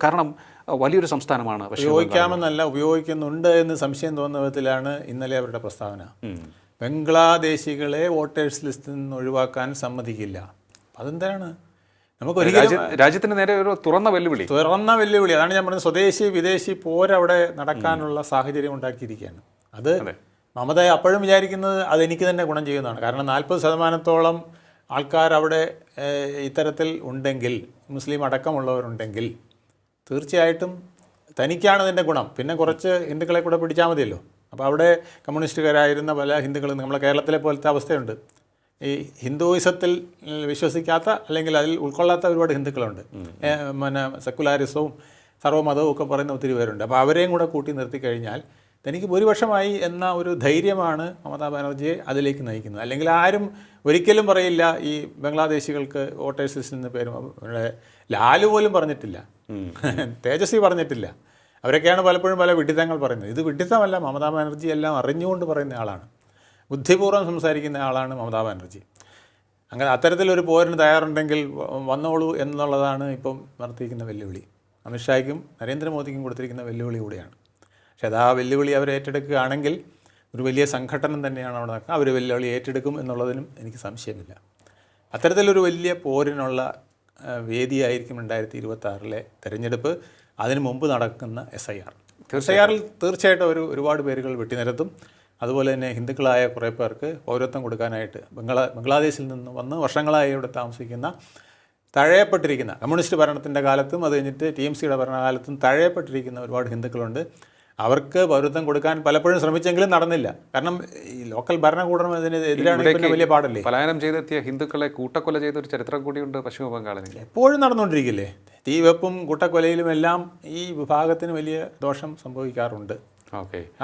കാരണം വലിയൊരു സംസ്ഥാനമാണ്. ഉപയോഗിക്കാമെന്നല്ല, ഉപയോഗിക്കുന്നുണ്ട് എന്ന് സംശയം തോന്നുന്ന വിധത്തിലാണ് ഇന്നലെ അവരുടെ പ്രസ്താവന. ബംഗ്ലാദേശികളെ വോട്ടേഴ്സ് ലിസ്റ്റിൽ നിന്ന് ഒഴിവാക്കാൻ സമ്മതിക്കില്ല. അതെന്താണ്? നമുക്കൊരിക്കലും രാജ്യത്തിന് നേരെ ഒരു തുറന്ന വെല്ലുവിളി. അതാണ് ഞാൻ പറഞ്ഞത്. സ്വദേശി വിദേശി പോരവിടെ നടക്കാനുള്ള സാഹചര്യം ഉണ്ടാക്കിയിരിക്കുകയാണ്. അത് മമത അപ്പോഴും വിചാരിക്കുന്നത് അതെനിക്ക് തന്നെ ഗുണം ചെയ്യുന്നതാണ്. കാരണം 40% ആൾക്കാർ അവിടെ ഇത്തരത്തിൽ ഉണ്ടെങ്കിൽ, മുസ്ലിം അടക്കമുള്ളവരുണ്ടെങ്കിൽ തീർച്ചയായിട്ടും തനിക്കാണ് ഇതിൻ്റെ ഗുണം. പിന്നെ കുറച്ച് ഹിന്ദുക്കളെ കൂടെ പിടിച്ചാൽ മതിയല്ലോ. അപ്പോൾ അവിടെ കമ്മ്യൂണിസ്റ്റുകാരായിരുന്ന പല ഹിന്ദുക്കളും, നമ്മളെ കേരളത്തിലെ പോലത്തെ അവസ്ഥയുണ്ട്. ഈ ഹിന്ദുയിസത്തിൽ വിശ്വസിക്കാത്ത അല്ലെങ്കിൽ അതിൽ ഉൾക്കൊള്ളാത്ത ഒരുപാട് ഹിന്ദുക്കളുണ്ട്. പിന്നെ സെക്കുലാരിസവും സർവ്വമതവും ഒക്കെ പറയുന്ന ഒത്തിരി പേരുണ്ട്. അപ്പോൾ അവരെയും കൂടെ കൂട്ടി നിർത്തി കഴിഞ്ഞാൽ തനിക്ക് ഭൂരിപക്ഷമായി എന്ന ഒരു ധൈര്യമാണ് മമതാ ബാനർജിയെ അതിലേക്ക് നയിക്കുന്നത്. അല്ലെങ്കിൽ ആരും ഒരിക്കലും പറയില്ല ഈ ബംഗ്ലാദേശികൾക്ക് വോട്ടേഴ്സ് ലിസ്റ്റിൽ നിന്ന് പേരും. ലാലു പോലും പറഞ്ഞിട്ടില്ല, തേജസ്വി പറഞ്ഞിട്ടില്ല. അവരൊക്കെയാണ് പലപ്പോഴും പല വിഡിത്തങ്ങൾ പറയുന്നത്. ഇത് വിഡിത്തമല്ല, മമതാ ബാനർജി എല്ലാം അറിഞ്ഞുകൊണ്ട് പറയുന്ന ആളാണ്, ബുദ്ധിപൂർവ്വം സംസാരിക്കുന്ന ആളാണ് മമതാ ബാനർജി. അങ്ങനെ അത്തരത്തിലൊരു പോരിന് തയ്യാറുണ്ടെങ്കിൽ വന്നോളൂ എന്നുള്ളതാണ് ഇപ്പം നടത്തിയിരിക്കുന്ന വെല്ലുവിളി. അമിത്ഷായ്ക്കും നരേന്ദ്രമോദിക്കും കൊടുത്തിരിക്കുന്ന വെല്ലുവിളി കൂടെയാണ്. പക്ഷേ അത് ആ വെല്ലുവിളി അവർ ഏറ്റെടുക്കുകയാണെങ്കിൽ ഒരു വലിയ സംഘടനം തന്നെയാണ് അവിടെ നടക്കുക. അവർ വെല്ലുവിളി ഏറ്റെടുക്കും എന്നുള്ളതിനും എനിക്ക് സംശയമില്ല. അത്തരത്തിലൊരു വലിയ പോരിനുള്ള വേദിയായിരിക്കും 2026 തെരഞ്ഞെടുപ്പ്. അതിനു മുമ്പ് നടക്കുന്ന SIR. SIR-ൽ തീർച്ചയായിട്ടും ഒരുപാട് പേരുകൾ വെട്ടിനിരത്തും. അതുപോലെ തന്നെ ഹിന്ദുക്കളായ കുറേ പേർക്ക് പൗരത്വം കൊടുക്കാനായിട്ട് ബംഗ്ലാദേശിൽ നിന്ന് വന്ന് വർഷങ്ങളായി ഇവിടെ താമസിക്കുന്ന, തഴയപ്പെട്ടിരിക്കുന്ന, കമ്മ്യൂണിസ്റ്റ് ഭരണത്തിൻ്റെ കാലത്തും അത് കഴിഞ്ഞിട്ട് TMCയുടെ ഭരണകാലത്തും തഴയപ്പെട്ടിരിക്കുന്ന ഒരുപാട് ഹിന്ദുക്കളുണ്ട്. അവർക്ക് പൗരത്വം കൊടുക്കാൻ പലപ്പോഴും ശ്രമിച്ചെങ്കിലും നടന്നില്ല. കാരണം ഈ ലോക്കൽ ഭരണകൂടം ഇതിനെതിരാണ് വലിയ പാടല്ലേ. പലായനം ചെയ്തെത്തിയ ഹിന്ദുക്കളെ കൂട്ടക്കൊല ചെയ്ത ഒരു ചരിത്രം കൂടിയുണ്ട് പശ്ചിമ ബംഗാളിൽ. എപ്പോഴും നടന്നുകൊണ്ടിരിക്കില്ലേ. തീവെപ്പും കൂട്ടക്കൊലയിലും എല്ലാം ഈ വിഭാഗത്തിന് വലിയ ദോഷം സംഭവിക്കാറുണ്ട്.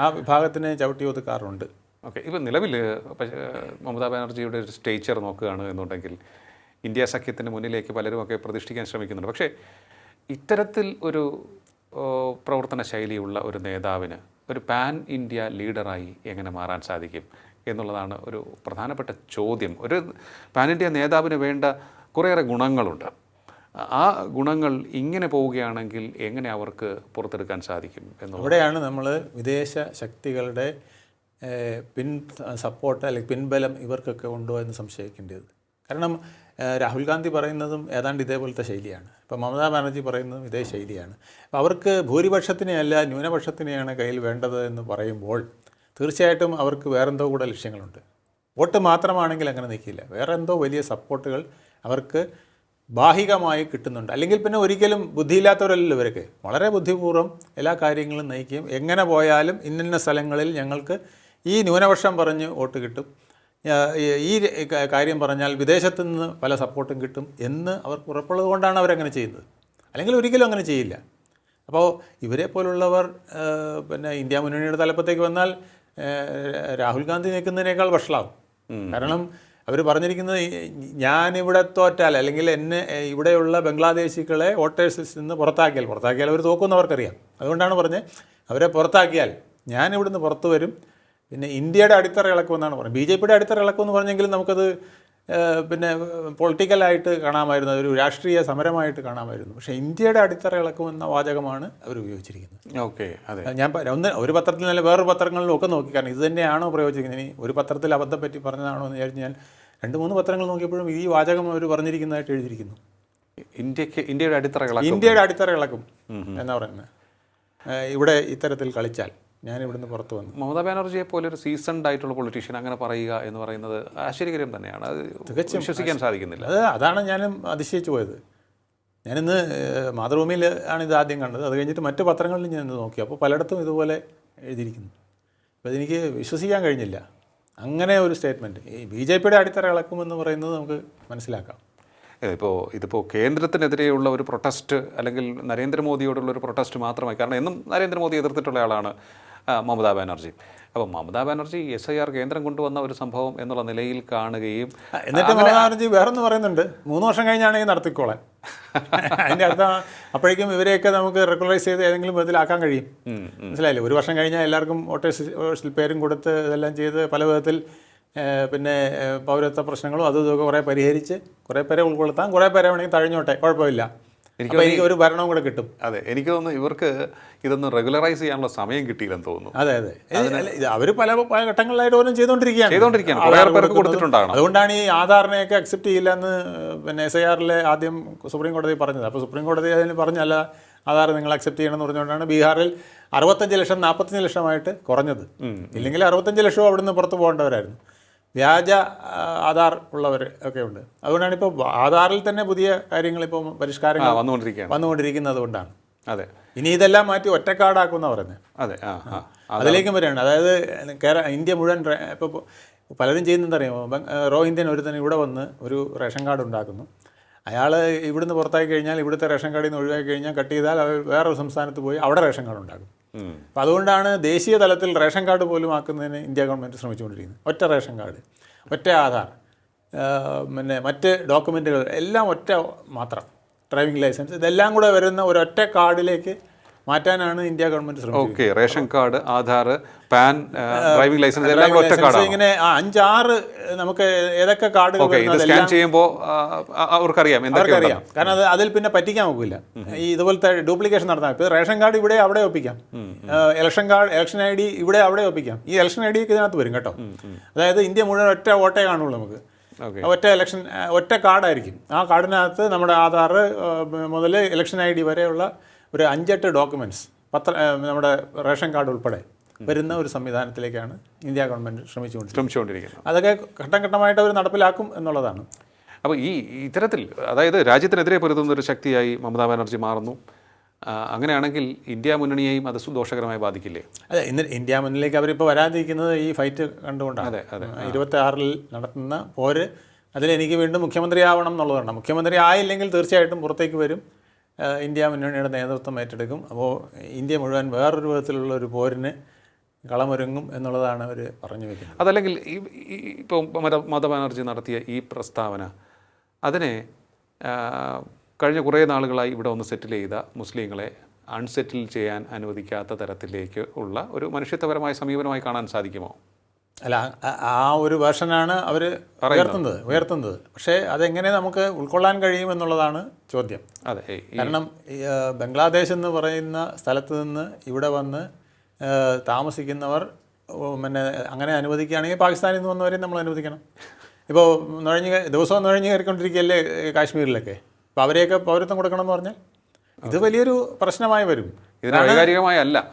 ആ വിഭാഗത്തിന് ചവിട്ടി ഒതുക്കാറുണ്ട്. ഇപ്പം നിലവിൽ മമതാ ബാനർജിയുടെ ഒരു സ്റ്റേച്ചർ നോക്കുകയാണ് എന്നുണ്ടെങ്കിൽ ഇന്ത്യ സഖ്യത്തിന് മുന്നിലേക്ക് പലരുമൊക്കെ പ്രതിഷ്ഠിക്കാൻ ശ്രമിക്കുന്നുണ്ട്. പക്ഷേ ഇത്തരത്തിൽ ഒരു പ്രവർത്തന ശൈലിയുള്ള ഒരു നേതാവിന് ഒരു പാൻ ഇന്ത്യ ലീഡറായി എങ്ങനെ മാറാൻ സാധിക്കും എന്നുള്ളതാണ് ഒരു പ്രധാനപ്പെട്ട ചോദ്യം. ഒരു പാൻ ഇന്ത്യ നേതാവിന് വേണ്ട കുറേയേറെ ഗുണങ്ങളുണ്ട്. ആ ഗുണങ്ങൾ ഇങ്ങനെ പോവുകയാണെങ്കിൽ എങ്ങനെ അവർക്ക് പുറത്തെടുക്കാൻ സാധിക്കും എന്നുള്ളത്. അവിടെയാണ് നമ്മൾ വിദേശ ശക്തികളുടെ സപ്പോർട്ട് അല്ലെങ്കിൽ പിൻബലം ഇവർക്കൊക്കെ ഉണ്ടോ എന്ന് സംശയിക്കേണ്ടത്. കാരണം രാഹുൽ ഗാന്ധി പറയുന്നതും ഏതാണ്ട് ഇതേപോലത്തെ ശൈലിയാണ്. ഇപ്പോൾ മമതാ ബാനർജി പറയുന്നതും ഇതേ ശൈലിയാണ്. അപ്പോൾ അവർക്ക് ഭൂരിപക്ഷത്തിനെയല്ല ന്യൂനപക്ഷത്തിനെയാണ് കയ്യിൽ വേണ്ടത് എന്ന് പറയുമ്പോൾ തീർച്ചയായിട്ടും അവർക്ക് വേറെന്തോ കൂടെ ലക്ഷ്യങ്ങളുണ്ട്. വോട്ട് മാത്രമാണെങ്കിൽ അങ്ങനെ നിൽക്കില്ല. വേറെ എന്തോ വലിയ സപ്പോർട്ടുകൾ അവർക്ക് ബാഹികമായി കിട്ടുന്നുണ്ട്. അല്ലെങ്കിൽ പിന്നെ ഒരിക്കലും ബുദ്ധിയില്ലാത്തവരല്ലല്ലോ ഇവരൊക്കെ. വളരെ ബുദ്ധിപൂർവ്വം എല്ലാ കാര്യങ്ങളും നയിക്കുകയും എങ്ങനെ പോയാലും ഇന്ന സ്ഥലങ്ങളിൽ ഞങ്ങൾക്ക് ഈ ന്യൂനപക്ഷം പറഞ്ഞ് വോട്ട് കിട്ടും, ഈ കാര്യം പറഞ്ഞാൽ വിദേശത്തു നിന്ന് പല സപ്പോർട്ടും കിട്ടും എന്ന് അവർക്ക് ഉറപ്പുള്ളത് കൊണ്ടാണ് അവരങ്ങനെ ചെയ്യുന്നത്. അല്ലെങ്കിൽ ഒരിക്കലും അങ്ങനെ ചെയ്യില്ല. അപ്പോൾ ഇവരെ പോലുള്ളവർ പിന്നെ ഇന്ത്യ മുന്നണിയുടെ തലപ്പത്തേക്ക് വന്നാൽ രാഹുൽ ഗാന്ധി നിൽക്കുന്നതിനേക്കാൾ വഷളാവും. കാരണം അവർ പറഞ്ഞിരിക്കുന്നത് ഞാനിവിടെ തോറ്റാൽ അല്ലെങ്കിൽ എന്നെ ഇവിടെയുള്ള ബംഗ്ലാദേശികളെ വോട്ടേഴ്സിൽ നിന്ന് പുറത്താക്കിയാൽ അവർ തോക്കുമെന്ന് അവർക്കറിയാം. അതുകൊണ്ടാണ് പറഞ്ഞത് അവരെ പുറത്താക്കിയാൽ ഞാൻ ഇവിടുന്ന് പുറത്തു വരും, പിന്നെ ഇന്ത്യയുടെ അടിത്തറ ഇളക്കുമെന്നാണ് പറഞ്ഞത്. BJPയുടെ അടിത്തറ ഇളക്കുമെന്ന് പറഞ്ഞെങ്കിലും നമുക്കത് പിന്നെ പൊളിറ്റിക്കലായിട്ട് കാണാമായിരുന്നു, ഒരു രാഷ്ട്രീയ സമരമായിട്ട് കാണാമായിരുന്നു. പക്ഷേ ഇന്ത്യയുടെ അടിത്തറ ഇളക്കുമെന്ന വാചകമാണ് അവർ ഉപയോഗിച്ചിരിക്കുന്നത്. ഓക്കെ, അതെ. ഞാൻ ഒരു പത്രത്തിൽ നല്ല വേറൊരു പത്രങ്ങളിലും ഒക്കെ നോക്കി, കാരണം ഇത് തന്നെയാണോ പ്രയോഗിച്ചിരിക്കുന്നത്. ഇനി ഒരു പത്രത്തിൽ അബദ്ധം പറ്റി പറഞ്ഞതാണോ എന്ന് വിചാരിച്ച് ഞാൻ 2-3 പത്രങ്ങൾ നോക്കിയപ്പോഴും ഈ വാചകം അവർ പറഞ്ഞിരിക്കുന്നതായിട്ട് എഴുതിയിരിക്കുന്നു. ഇന്ത്യയുടെ അടിത്തറ ഇളക്കും എന്നാ പറയുന്നത്. ഇവിടെ ഇത്തരത്തിൽ കളിച്ചാൽ ഞാൻ ഇവിടുന്ന് പുറത്തു വന്നു. മമതാ ബാനർജിയെ പോലെ ഒരു സീസൺഡ് ആയിട്ടുള്ള പൊളിറ്റീഷ്യൻ അങ്ങനെ പറയുക എന്ന് പറയുന്നത് ആശ്ചര്യകരം തന്നെയാണ്. അത് തികച്ചും വിശ്വസിക്കാൻ സാധിക്കുന്നില്ല. അതാണ് ഞാനും അതിശയിച്ചു പോയത്. ഞാനിന്ന് മാതൃഭൂമിയിൽ ആണ് ഇത് ആദ്യം കണ്ടത്. അത് കഴിഞ്ഞിട്ട് മറ്റു പത്രങ്ങളിലും ഞാൻ നോക്കി. അപ്പോൾ പലയിടത്തും ഇതുപോലെ എഴുതിയിരിക്കുന്നു. അപ്പോൾ അതെനിക്ക് വിശ്വസിക്കാൻ കഴിഞ്ഞില്ല. അങ്ങനെ ഒരു സ്റ്റേറ്റ്മെൻറ്റ് ഈ BJPയുടെ അടിത്തറ ഇളക്കുമെന്ന് പറയുന്നത് നമുക്ക് മനസ്സിലാക്കാം. ഇതിപ്പോൾ കേന്ദ്രത്തിനെതിരെയുള്ള ഒരു പ്രൊട്ടസ്റ്റ് അല്ലെങ്കിൽ നരേന്ദ്രമോദിയോടുള്ള ഒരു പ്രൊട്ടസ്റ്റ് മാത്രമായി, കാരണം എന്നും നരേന്ദ്രമോദി എതിർത്തിട്ടുള്ള ആളാണ് മമതാ ബാനർജി. അപ്പോൾ മമതാ ബാനർജി SIR കേന്ദ്രം കൊണ്ടുവന്ന ഒരു സംഭവം എന്നുള്ള നിലയിൽ കാണുകയും എന്നിട്ട് മമതാ ബാനർജി വേറൊന്ന് പറയുന്നുണ്ട്, 3 വർഷം കഴിഞ്ഞാണെങ്കിൽ നടത്തിക്കോളാൻ. അതിൻ്റെ അർത്ഥം അപ്പോഴേക്കും ഇവരെയൊക്കെ നമുക്ക് റെഗുലറൈസ് ചെയ്ത് ഏതെങ്കിലും വിധത്തിലാക്കാൻ കഴിയും. മനസ്സിലായില്ലേ? 1 വർഷം കഴിഞ്ഞാൽ എല്ലാവർക്കും വോട്ടേഴ്സിൽ പേരും കൊടുത്ത് ഇതെല്ലാം ചെയ്ത് പല വിധത്തിൽ പിന്നെ പൗരത്വ പ്രശ്നങ്ങളും അതും ഇതൊക്കെ കുറേ പരിഹരിച്ച് കുറേ പേരെ ഉൾക്കൊള്ളുത്താൻ, കുറേ പേരെ വേണമെങ്കിൽ തഴഞ്ഞോട്ടെ, കുഴപ്പമില്ല. എനിക്ക് ഒരു ഭരണവും കൂടെ കിട്ടും. അതെ, എനിക്ക് തോന്നുന്നു ഇവർക്ക് ഇതൊന്ന് റെഗുലറൈസ് ചെയ്യാനുള്ള സമയം കിട്ടിയില്ലെന്ന് തോന്നുന്നു. അതെ, അവർ പല ഘട്ടങ്ങളിലായിട്ട് ഓരോ ചെയ്തുകൊണ്ടിരിക്കുകയാണ്. അതുകൊണ്ടാണ് ഈ ആധാറിനെയൊക്കെ അക്സെപ്റ്റ് ചെയ്യില്ല എന്ന് പിന്നെ SIRലെ ആദ്യം സുപ്രീം കോടതി പറഞ്ഞത്. അപ്പോൾ സുപ്രീം കോടതി അതിന് പറഞ്ഞല്ല, ആധാർ നിങ്ങൾ അക്സെപ്റ്റ് ചെയ്യണമെന്ന് പറഞ്ഞുകൊണ്ടാണ് ബീഹാറിൽ 65 ലക്ഷം 45 ലക്ഷമായിട്ട് കുറഞ്ഞത്. ഇല്ലെങ്കിൽ 65 ലക്ഷവും അവിടുന്ന് പുറത്ത് പോകേണ്ടവരായിരുന്നു. വ്യാജ ആധാർ ഉള്ളവർ ഒക്കെ ഉണ്ട്. അതുകൊണ്ടാണ് ഇപ്പോൾ ആധാറിൽ തന്നെ പുതിയ കാര്യങ്ങൾ ഇപ്പോൾ പരിഷ്കാരങ്ങൾ വന്നുകൊണ്ടിരിക്കുന്നത് കൊണ്ടാണ്. അതെ, ഇനി ഇതെല്ലാം മാറ്റി ഒറ്റക്കാർഡാക്കുമെന്നാണ് പറയുന്നത്. അതെ, അതിലേക്കും വരികയാണ്. അതായത് ഇന്ത്യ മുഴുവൻ ഇപ്പോൾ പലരും ചെയ്യുന്നതറിയാമോ, റോഹിന്ത്യൻ ഒരുത്തൻ ഇവിടെ വന്ന് ഒരു റേഷൻ കാർഡ് ഉണ്ടാക്കുന്നു. അയാൾ ഇവിടുന്ന് പുറത്താക്കി കഴിഞ്ഞാൽ, ഇവിടുത്തെ റേഷൻ കാർഡിൽ നിന്ന് ഒഴിവാക്കി കഴിഞ്ഞാൽ കട്ട് ചെയ്താൽ വേറൊരു സംസ്ഥാനത്ത് പോയി അവിടെ റേഷൻ കാർഡ് ഉണ്ടാക്കും. അപ്പോൾ അതുകൊണ്ടാണ് ദേശീയ തലത്തിൽ റേഷൻ കാർഡ് പോലും ആക്കുന്നതിന് ഇന്ത്യ ഗവൺമെൻറ് ശ്രമിച്ചുകൊണ്ടിരിക്കുന്നത്. ഒറ്റ റേഷൻ കാർഡ്, ഒറ്റ ആധാർ, പിന്നെ മറ്റ് ഡോക്യുമെൻറ്റുകൾ എല്ലാം ഒറ്റ മാത്രം, ഡ്രൈവിംഗ് ലൈസൻസ്, ഇതെല്ലാം കൂടെ വരുന്ന ഒരൊറ്റ കാർഡിലേക്ക് മാറ്റാനാണ് ഇന്ത്യ ഗവൺമെൻറ് ശ്രമിക്കുന്നത്. Ration card, Aadhaar, PAN, driving licence എല്ലാം ഒറ്റ കാർഡ്. ഇങ്ങനെ 5-6 നമുക്ക് ഏതൊക്കെ കാർഡുകൾ സ്കാൻ ചെയ്യുമ്പോൾ അവർക്കറിയാം. കാരണം അതിൽ പിന്നെ പറ്റിക്കാൻ നോക്കില്ല. ഈ ഇതുപോലത്തെ ഡ്യൂപ്ലിക്കേഷൻ നടത്താം. ഇപ്പോൾ റേഷൻ കാർഡ് ഇവിടെ അവിടെ ഒപ്പിക്കാം, ഇലക്ഷൻ ID ഇവിടെ അവിടെ ഒപ്പിക്കാം. ഈ ഇലക്ഷൻ ID ഒക്കെ ഇതിനകത്ത് വരും കേട്ടോ. അതായത് ഇന്ത്യ മുഴുവൻ ഒറ്റ വോട്ടേ കാണുള്ളൂ നമുക്ക്. ഒറ്റ കാർഡായിരിക്കും. ആ കാർഡിനകത്ത് നമ്മുടെ ആധാർ മുതൽ ഇലക്ഷൻ ID വരെയുള്ള ഒരു 5-8 ഡോക്യുമെൻറ്റ്സ്, നമ്മുടെ റേഷൻ കാർഡ് ഉൾപ്പെടെ വരുന്ന ഒരു സംവിധാനത്തിലേക്കാണ് ഇന്ത്യ ഗവൺമെൻറ് ശ്രമിച്ചുകൊണ്ടിരിക്കുന്നത്. അതൊക്കെ ഘട്ടം ഘട്ടമായിട്ട് അവർ നടപ്പിലാക്കും എന്നുള്ളതാണ്. അപ്പോൾ ഇത്തരത്തിൽ അതായത് രാജ്യത്തിനെതിരെ പൊരുതുന്ന ഒരു ശക്തിയായി മമതാ ബാനർജി മാറുന്നു. അങ്ങനെയാണെങ്കിൽ ഇന്ത്യ മുന്നണിയെയും അത് ദോഷകരമായി ബാധിക്കില്ലേ? അതെ, ഇന്ന് ഇന്ത്യ മുന്നണിയിലേക്ക് അവരിപ്പോൾ വരാതിരിക്കുന്നത് ഈ ഫൈറ്റ് കണ്ടുകൊണ്ടാണ്. 26-ൽ നടത്തുന്ന പോര്, അതിലെനിക്ക് വീണ്ടും മുഖ്യമന്ത്രി ആവണം എന്നുള്ളതാണ്. മുഖ്യമന്ത്രി ആയില്ലെങ്കിൽ തീർച്ചയായിട്ടും പുറത്തേക്ക് വരും, ഇന്ത്യ മുന്നണിയുടെ നേതൃത്വം ഏറ്റെടുക്കും. അപ്പോൾ ഇന്ത്യ മുഴുവൻ വേറൊരു വിധത്തിലുള്ള ഒരു പോരിന് കളമൊരുങ്ങും എന്നുള്ളതാണ് അവർ പറഞ്ഞു വയ്ക്കുന്നത്. അതല്ലെങ്കിൽ ഇപ്പോൾ മമതാ ബാനർജി നടത്തിയ ഈ പ്രസ്താവന, അതിനെ കഴിഞ്ഞ കുറേ നാളുകളായി ഇവിടെ ഒന്ന് സെറ്റിൽ ചെയ്ത മുസ്ലിങ്ങളെ അൺസെറ്റിൽ ചെയ്യാൻ അനുവദിക്കാത്ത തരത്തിലേക്ക് ഉള്ള ഒരു മനുഷ്യത്വപരമായ സമീപനമായി കാണാൻ സാധിക്കുമോ? അല്ല, ആ ഒരു വേർഷനാണ് അവർ ഉയർത്തുന്നത്. പക്ഷേ അതെങ്ങനെ നമുക്ക് ഉൾക്കൊള്ളാൻ കഴിയുമെന്നുള്ളതാണ് ചോദ്യം. അതെ, കാരണം ബംഗ്ലാദേശ് എന്ന് പറയുന്ന സ്ഥലത്ത് നിന്ന് ഇവിടെ വന്ന് താമസിക്കുന്നവർ പിന്നെ അങ്ങനെ അനുവദിക്കുകയാണെങ്കിൽ പാകിസ്ഥാനിൽ നിന്ന് വന്നവരെയും നമ്മൾ അനുവദിക്കണം. ഇപ്പോൾ ദിവസവും നുഴഞ്ഞു കയറിക്കൊണ്ടിരിക്കുകയല്ലേ കാശ്മീരിലൊക്കെ. അപ്പോൾ അവരെയൊക്കെ പൗരത്വം കൊടുക്കണമെന്ന് പറഞ്ഞാൽ ഇത് വലിയൊരു പ്രശ്നമായി വരും.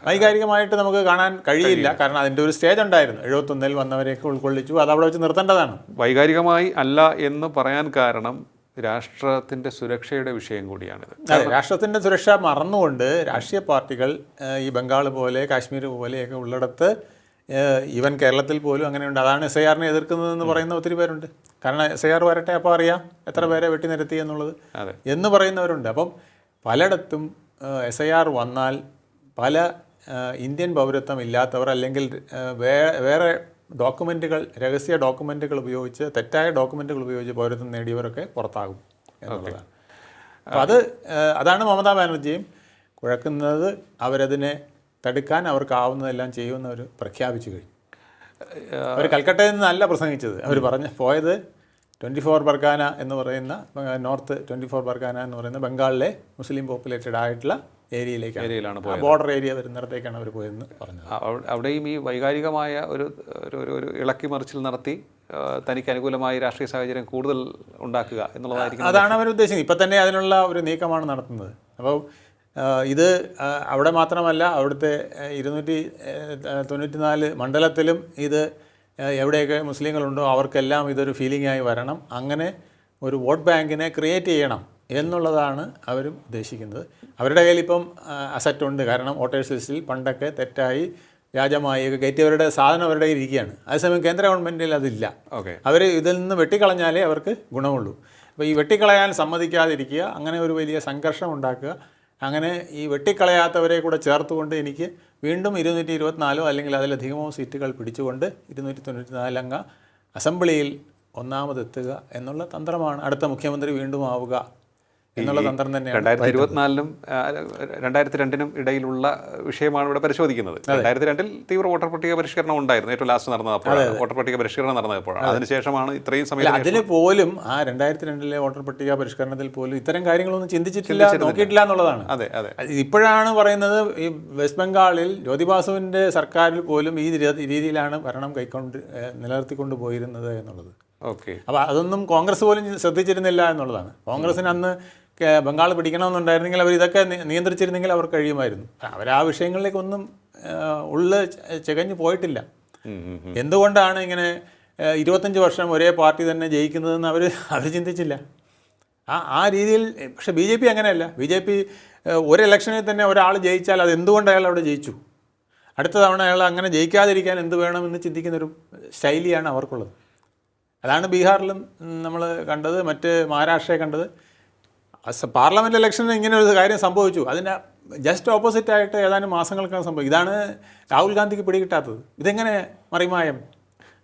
വൈകാരികമായിട്ട് നമുക്ക് കാണാൻ കഴിയില്ല. കാരണം അതിൻ്റെ ഒരു സ്റ്റേജ് ഉണ്ടായിരുന്നു. 71-ൽ വന്നവരെയൊക്കെ ഉൾക്കൊള്ളിച്ചു, അത് അവിടെ വെച്ച് നിർത്തേണ്ടതാണ്. വൈകാരികമായി അല്ല എന്ന് പറയാൻ കാരണം രാഷ്ട്രത്തിൻ്റെ സുരക്ഷയുടെ വിഷയം കൂടിയാണിത്. അതെ, രാഷ്ട്രത്തിൻ്റെ സുരക്ഷ മറന്നുകൊണ്ട് രാഷ്ട്രീയ പാർട്ടികൾ ഈ ബംഗാൾ പോലെ കാശ്മീർ പോലെയൊക്കെ ഉള്ളിടത്ത് ഈവൻ കേരളത്തിൽ പോലും അങ്ങനെയുണ്ട്. അതാണ് SIR എതിർക്കുന്നതെന്ന് പറയുന്ന ഒത്തിരി പേരുണ്ട്. കാരണം SIR വരട്ടെ, അപ്പോൾ അറിയാം എത്ര പേരെ വെട്ടിനിരത്തി എന്നുള്ളത് എന്ന് പറയുന്നവരുണ്ട്. അപ്പം പലയിടത്തും SIR വന്നാൽ പല ഇന്ത്യൻ പൗരത്വം ഇല്ലാത്തവർ അല്ലെങ്കിൽ വേറെ ഡോക്യുമെൻറ്റുകൾ, രഹസ്യ ഡോക്യുമെൻറ്റുകൾ ഉപയോഗിച്ച്, തെറ്റായ ഡോക്യുമെൻറ്റുകൾ ഉപയോഗിച്ച് പൗരത്വം നേടിയവരൊക്കെ പുറത്താകും എന്നുള്ളതാണ്. അപ്പോൾ അതാണ് മമതാ ബാനർജിയും കുഴക്കുന്നത്. അവരതിനെ തടുക്കാൻ അവർക്കാവുന്നതെല്ലാം ചെയ്യുമെന്ന് പ്രഖ്യാപിച്ചു കഴിഞ്ഞു. അവർ കൽക്കട്ടയിൽ നിന്നല്ല പ്രസംഗിച്ചത്. അവർ പോയത് 24 പർഗാന എന്ന് പറയുന്ന നോർത്ത് 24 പർഗാന എന്ന് പറയുന്ന ബംഗാളിലെ മുസ്ലിം പോപ്പുലേറ്റഡ് ആയിട്ടുള്ള ഏരിയയിലാണ് പോയത്. ബോർഡർ ഏരിയ വരുന്നിടത്തേക്കാണ് അവർ പോയതെന്ന് പറഞ്ഞത്. അവിടെയും ഈ വൈകാരികമായ ഒരു ഇളക്കി മറിച്ചിൽ നടത്തി തനിക്ക് അനുകൂലമായി രാഷ്ട്രീയ സാഹചര്യം കൂടുതൽ ഉണ്ടാക്കുക എന്നുള്ളതായിരിക്കും. അതാണ് അവർ ഉദ്ദേശിക്കുന്നത്. ഇപ്പം തന്നെ അതിനുള്ള ഒരു നീക്കമാണ് നടത്തുന്നത്. അപ്പോൾ ഇത് അവിടെ മാത്രമല്ല, അവിടുത്തെ 294 മണ്ഡലത്തിലും ഇത് എവിടെയൊക്കെ മുസ്ലിങ്ങളുണ്ടോ അവർക്കെല്ലാം ഇതൊരു ഫീലിംഗായി വരണം. അങ്ങനെ ഒരു വോട്ട് ബാങ്കിനെ ക്രിയേറ്റ് ചെയ്യണം എന്നുള്ളതാണ് അവരും ഉദ്ദേശിക്കുന്നത്. അവരുടെ കയ്യിൽ ഇപ്പം അസറ്റുണ്ട്. കാരണം വോട്ടേഴ്സ് ലിസ്റ്റിൽ പണ്ടൊക്കെ തെറ്റായി വ്യാജമായി കയറ്റിയവരുടെ സാധനം അവരുടെ കയ്യിൽ ഇരിക്കുകയാണ്. അതേസമയം കേന്ദ്ര ഗവൺമെൻറ്റിൽ അതില്ല. അവർ ഇതിൽ നിന്ന് വെട്ടിക്കളഞ്ഞാലേ അവർക്ക് ഗുണമുള്ളൂ. അപ്പോൾ ഈ വെട്ടിക്കളയാൻ സമ്മതിക്കാതിരിക്കുക, അങ്ങനെ ഒരു വലിയ സംഘർഷം ഉണ്ടാക്കുക, അങ്ങനെ ഈ വെട്ടിക്കളയാത്തവരെ കൂടെ ചേർത്തുകൊണ്ട് എനിക്ക് വീണ്ടും 224 അല്ലെങ്കിൽ അതിലധികമോ സീറ്റുകൾ പിടിച്ചുകൊണ്ട് 294 അംഗ അസംബ്ലിയിൽ ഒന്നാമതെത്തുക എന്നുള്ള തന്ത്രമാണ്. അടുത്ത മുഖ്യമന്ത്രി വീണ്ടും ആവുക എന്നുള്ള തന്ത്രം തന്നെയാണ്. 2024-നും 2002-നും ഇടയിലുള്ള വിഷയമാണ് ഇവിടെ പരിശോധിക്കുന്നത്. 2002-ൽ തീവ്ര വോട്ടർ പട്ടിക പരിഷ്കരണം ഉണ്ടായിരുന്നു. ഏറ്റവും ലാസ്റ്റ് നടന്നപ്പോൾ വോട്ടർ പട്ടിക പരിഷ്കരണം നടന്നപ്പോഴാണ്. അതിനുശേഷമാണ് ഇത്രയും സമയം. അതിന് പോലും ആ 2002-ലെ വോട്ടർ പട്ടിക പരിഷ്കരണത്തിൽ പോലും ഇത്തരം കാര്യങ്ങളൊന്നും ചിന്തിച്ചിട്ടില്ല, നോക്കിയിട്ടില്ല എന്നുള്ളതാണ്. അതെ. ഇപ്പോഴാണ് പറയുന്നത് ഈ വെസ്റ്റ് ബംഗാളിൽ ജ്യോതിബാസുവിൻ്റെ സർക്കാരിൽ പോലും ഈ രീതിയിലാണ് ഭരണം നിലനിർത്തിക്കൊണ്ട് പോയിരുന്നത് എന്നുള്ളത്. അപ്പോൾ അതൊന്നും കോൺഗ്രസ് പോലും ശ്രദ്ധിച്ചിരുന്നില്ല എന്നുള്ളതാണ്. കോൺഗ്രസിന് അന്ന് ബംഗാൾ പിടിക്കണമെന്നുണ്ടായിരുന്നെങ്കിൽ അവർ ഇതൊക്കെ നിയന്ത്രിച്ചിരുന്നെങ്കിൽ അവർ കഴിയുമായിരുന്നു. അവർ ആ വിഷയങ്ങളിലേക്കൊന്നും ചികഞ്ഞു പോയിട്ടില്ല. എന്തുകൊണ്ടാണ് ഇങ്ങനെ 25 വർഷം ഒരേ പാർട്ടി തന്നെ ജയിക്കുന്നതെന്ന് അവർ ചിന്തിച്ചില്ല. ആ രീതിയിൽ. പക്ഷേ BJP അങ്ങനെയല്ല. BJP ഒരു ഇലക്ഷനിൽ തന്നെ ഒരാൾ ജയിച്ചാൽ അത് എന്തുകൊണ്ട് അയാൾ അവിടെ ജയിച്ചു, അടുത്ത തവണ അയാൾ അങ്ങനെ ജയിക്കാതിരിക്കാൻ എന്ത് വേണമെന്ന് ചിന്തിക്കുന്നൊരു ശൈലിയാണ് അവർക്കുള്ളത്. അതാണ് ബീഹാറിലും നമ്മൾ കണ്ടത്, മറ്റ് മഹാരാഷ്ട്രയെ കണ്ടത്. പാർലമെൻറ്റ് ഇലക്ഷനിൽ ഇങ്ങനെ ഒരു കാര്യം സംഭവിച്ചു. അതിൻ്റെ ജസ്റ്റ് ഓപ്പോസിറ്റായിട്ട് ഏതാനും മാസങ്ങൾക്കാണ് സംഭവിക്കും. ഇതാണ് രാഹുൽ ഗാന്ധിക്ക് പിടികിട്ടാത്തത്. ഇതെങ്ങനെ മറിമായം?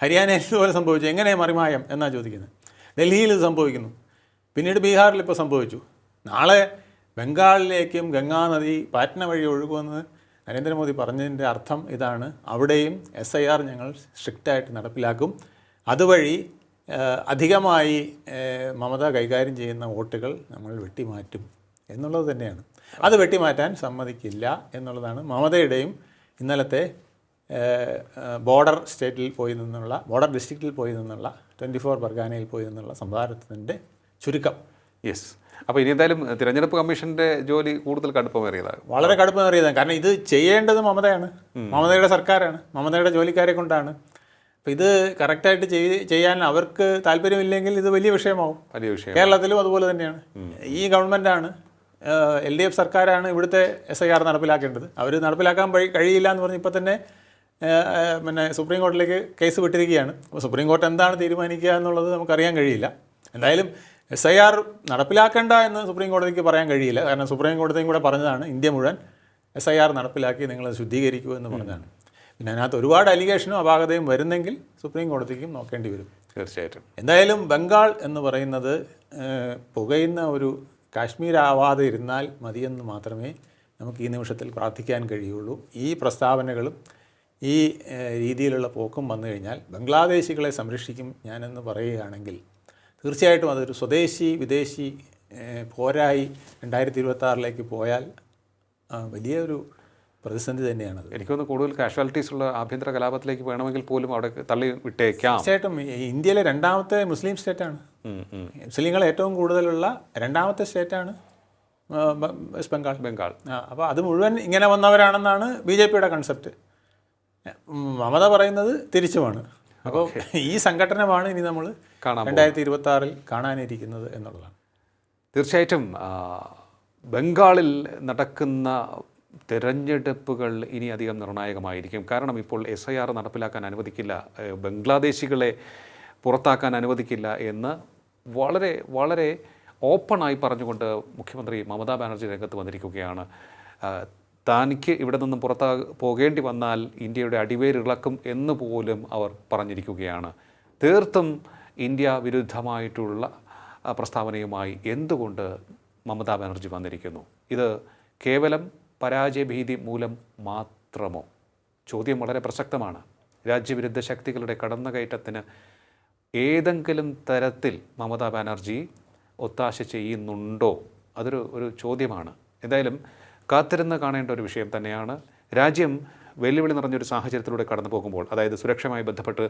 ഹരിയാനയിൽ ഇതുപോലെ സംഭവിച്ചു, എങ്ങനെ മറിമായം എന്നാണ് ചോദിക്കുന്നത്. ഡൽഹിയിൽ ഇത് സംഭവിക്കുന്നു, പിന്നീട് ബീഹാറിൽ ഇപ്പോൾ സംഭവിച്ചു. നാളെ ബംഗാളിലേക്കും ഗംഗാനദി പാറ്റ്ന വഴി ഒഴുകുമെന്ന് നരേന്ദ്രമോദി പറഞ്ഞതിൻ്റെ അർത്ഥം ഇതാണ്. അവിടെയും SIR ഞങ്ങൾ സ്ട്രിക്റ്റായിട്ട് നടപ്പിലാക്കും. അതുവഴി അധികമായി മമത കൈകാര്യം ചെയ്യുന്ന വോട്ടുകൾ നമ്മൾ വെട്ടിമാറ്റും എന്നുള്ളത് തന്നെയാണ്. അത് വെട്ടിമാറ്റാൻ സമ്മതിക്കില്ല എന്നുള്ളതാണ് മമതയുടെയും ഇന്നലത്തെ ബോർഡർ ഡിസ്ട്രിക്റ്റിൽ പോയി നിന്നുള്ള 24 പർഗാനയിൽ പോയി നിന്നുള്ള സംസാരത്തിൻ്റെ ചുരുക്കം. യെസ്. അപ്പോൾ ഇനി എന്തായാലും തിരഞ്ഞെടുപ്പ് കമ്മീഷൻ്റെ ജോലി കൂടുതൽ കടുപ്പമേറിയതാണ്. വളരെ കടുപ്പമേറിയതാണ്. കാരണം ഇത് ചെയ്യേണ്ടത് മമതയാണ്, മമതയുടെ സർക്കാരാണ്, മമതയുടെ ജോലിക്കാരെ കൊണ്ടാണ്. അപ്പോൾ ഇത് കറക്റ്റായിട്ട് ചെയ്യാൻ അവർക്ക് താല്പര്യമില്ലെങ്കിൽ ഇത് വലിയ വിഷയമാവും. കേരളത്തിലും അതുപോലെ തന്നെയാണ്. ഈ ഗവൺമെൻറ്റാണ്, LDF സർക്കാരാണ് ഇവിടുത്തെ SIR നടപ്പിലാക്കേണ്ടത്. അവർ നടപ്പിലാക്കാൻ കഴിയില്ല എന്ന് പറഞ്ഞ് ഇപ്പോൾ തന്നെ സുപ്രീം കോടതിയിലേക്ക് കേസ് വിട്ടിരിക്കുകയാണ്. അപ്പോൾ സുപ്രീം കോടതി എന്താണ് തീരുമാനിക്കുക എന്നുള്ളത് നമുക്കറിയാൻ കഴിയില്ല. എന്തായാലും SIR നടപ്പിലാക്കേണ്ട എന്ന് സുപ്രീം കോടതിക്ക് പറയാൻ കഴിയില്ല. കാരണം സുപ്രീം കോടതിയും കൂടെ പറഞ്ഞതാണ് ഇന്ത്യ മുഴുവൻ SIR നടപ്പിലാക്കി നിങ്ങൾ ശുദ്ധീകരിക്കൂ എന്ന് പറഞ്ഞതാണ്. പിന്നെ അതിനകത്ത് ഒരുപാട് അലിഗേഷനും അപാകതയും വരുന്നെങ്കിൽ സുപ്രീം കോടതിക്കും നോക്കേണ്ടി വരും. തീർച്ചയായിട്ടും. എന്തായാലും ബംഗാൾ എന്ന് പറയുന്നത് പുകയുന്ന ഒരു കാശ്മീരാവാതെ ഇരുന്നാൽ മതിയെന്ന് മാത്രമേ നമുക്ക് ഈ നിമിഷത്തിൽ പ്രാർത്ഥിക്കാൻ കഴിയുള്ളൂ. ഈ പ്രസ്താവനകളും ഈ രീതിയിലുള്ള പോക്കും വന്നു കഴിഞ്ഞാൽ ബംഗ്ലാദേശികളെ സംരക്ഷിക്കും ഞാനെന്ന് പറയുകയാണെങ്കിൽ തീർച്ചയായിട്ടും അതൊരു സ്വദേശി വിദേശി പോരായി 2026 പോയാൽ വലിയൊരു പ്രതിസന്ധി തന്നെയാണത്. എനിക്കൊന്ന് കൂടുതൽ കാഷ്വാലിറ്റീസ് ഉള്ള ആഭ്യന്തര കലാപത്തിലേക്ക് വേണമെങ്കിൽ പോലും അവിടെ തള്ളി വിട്ടേക്കാം. തീർച്ചയായിട്ടും ഇന്ത്യയിലെ രണ്ടാമത്തെ മുസ്ലിം സ്റ്റേറ്റാണ്. മുസ്ലിങ്ങൾ ഏറ്റവും കൂടുതലുള്ള രണ്ടാമത്തെ സ്റ്റേറ്റാണ് വെസ്റ്റ് ബംഗാൾ. അപ്പോൾ അത് മുഴുവൻ ഇങ്ങനെ വന്നവരാണെന്നാണ് BJPയുടെ കൺസെപ്റ്റ്. മമത പറയുന്നത് തിരിച്ചുമാണ്. അപ്പോൾ ഈ സംഘടനമാണ് ഇനി നമ്മൾ 2026 കാണാനിരിക്കുന്നത് എന്നുള്ളതാണ്. തീർച്ചയായിട്ടും ബംഗാളിൽ നടക്കുന്ന തിരഞ്ഞെടുപ്പുകൾ ഇനി അധികം നിർണായകമായിരിക്കും. കാരണം ഇപ്പോൾ SIR നടപ്പിലാക്കാൻ അനുവദിക്കില്ല, ബംഗ്ലാദേശികളെ പുറത്താക്കാൻ അനുവദിക്കില്ല എന്ന് വളരെ വളരെ ഓപ്പണായി പറഞ്ഞുകൊണ്ട് മുഖ്യമന്ത്രി മമതാ ബാനർജി രംഗത്ത് വന്നിരിക്കുകയാണ്. തനിക്ക് ഇവിടെ നിന്നും പോകേണ്ടി വന്നാൽ ഇന്ത്യയുടെ അടിവേരിളക്കും എന്ന് പോലും അവർ പറഞ്ഞിരിക്കുകയാണ്. തീർത്തും ഇന്ത്യ വിരുദ്ധമായിട്ടുള്ള പ്രസ്താവനയുമായി എന്തുകൊണ്ട് മമതാ ബാനർജി വന്നിരിക്കുന്നു? ഇത് കേവലം പരാജയഭീതി മൂലം മാത്രമോ? ചോദ്യം വളരെ പ്രസക്തമാണ്. രാജ്യവിരുദ്ധ ശക്തികളുടെ കടന്നുകയറ്റത്തിന് ഏതെങ്കിലും തരത്തിൽ മമതാ ബാനർജി ഒത്താശ ചെയ്യുന്നുണ്ടോ? അതൊരു ചോദ്യമാണ്. എന്തായാലും കാത്തിരുന്ന് കാണേണ്ട ഒരു വിഷയം തന്നെയാണ്. രാജ്യം വെല്ലുവിളി നിറഞ്ഞൊരു സാഹചര്യത്തിലൂടെ കടന്നു പോകുമ്പോൾ, അതായത് സുരക്ഷയുമായി ബന്ധപ്പെട്ട്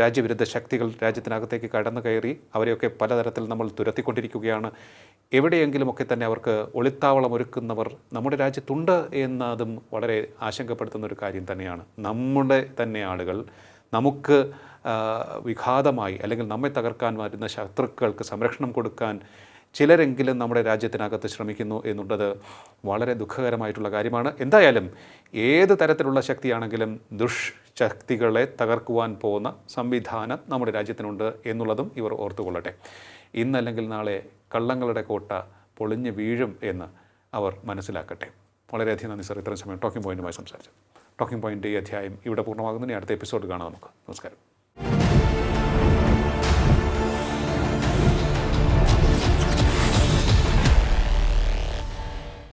രാജ്യവിരുദ്ധ ശക്തികൾ രാജ്യത്തിനകത്തേക്ക് കടന്നു കയറി അവരെയൊക്കെ പലതരത്തിൽ നമ്മൾ തുരത്തിക്കൊണ്ടിരിക്കുകയാണ്. എവിടെയെങ്കിലുമൊക്കെ തന്നെ അവർക്ക് ഒളിത്താവളം ഒരുക്കുന്നവർ നമ്മുടെ രാജ്യത്തുണ്ട് എന്നതും വളരെ ആശങ്കപ്പെടുത്തുന്ന ഒരു കാര്യം തന്നെയാണ്. നമ്മുടെ തന്നെ ആളുകൾ നമുക്ക് വിഘാതമായി അല്ലെങ്കിൽ നമ്മെ തകർക്കാൻ വരുന്ന ശത്രുക്കൾക്ക് സംരക്ഷണം കൊടുക്കാൻ ചിലരെങ്കിലും നമ്മുടെ രാജ്യത്തിനകത്ത് ശ്രമിക്കുന്നു എന്നുള്ളത് വളരെ ദുഃഖകരമായിട്ടുള്ള കാര്യമാണ്. എന്തായാലും ഏത് തരത്തിലുള്ള ശക്തിയാണെങ്കിലും ദുഷ്ശക്തികളെ തകർക്കുവാൻ പോകുന്ന സംവിധാനം നമ്മുടെ രാജ്യത്തിനുണ്ട് എന്നുള്ളതും ഇവർ ഓർത്തുകൊള്ളട്ടെ. ഇന്നല്ലെങ്കിൽ നാളെ കള്ളങ്ങളുടെ കോട്ട പൊളിഞ്ഞ് വീഴും എന്ന് അവർ മനസ്സിലാക്കട്ടെ. വളരെയധികം നന്ദി സർ, ഇത്രയും സമയം ടോക്കിംഗ് പോയിന്റുമായി സംസാരിച്ചു. ടോക്കിംഗ് പോയിൻ്റ് ഈ അധ്യായം ഇവിടെ പൂർണ്ണമാകുന്നതിന് അടുത്ത എപ്പിസോഡ് കാണാം നമുക്ക്. നമസ്കാരം.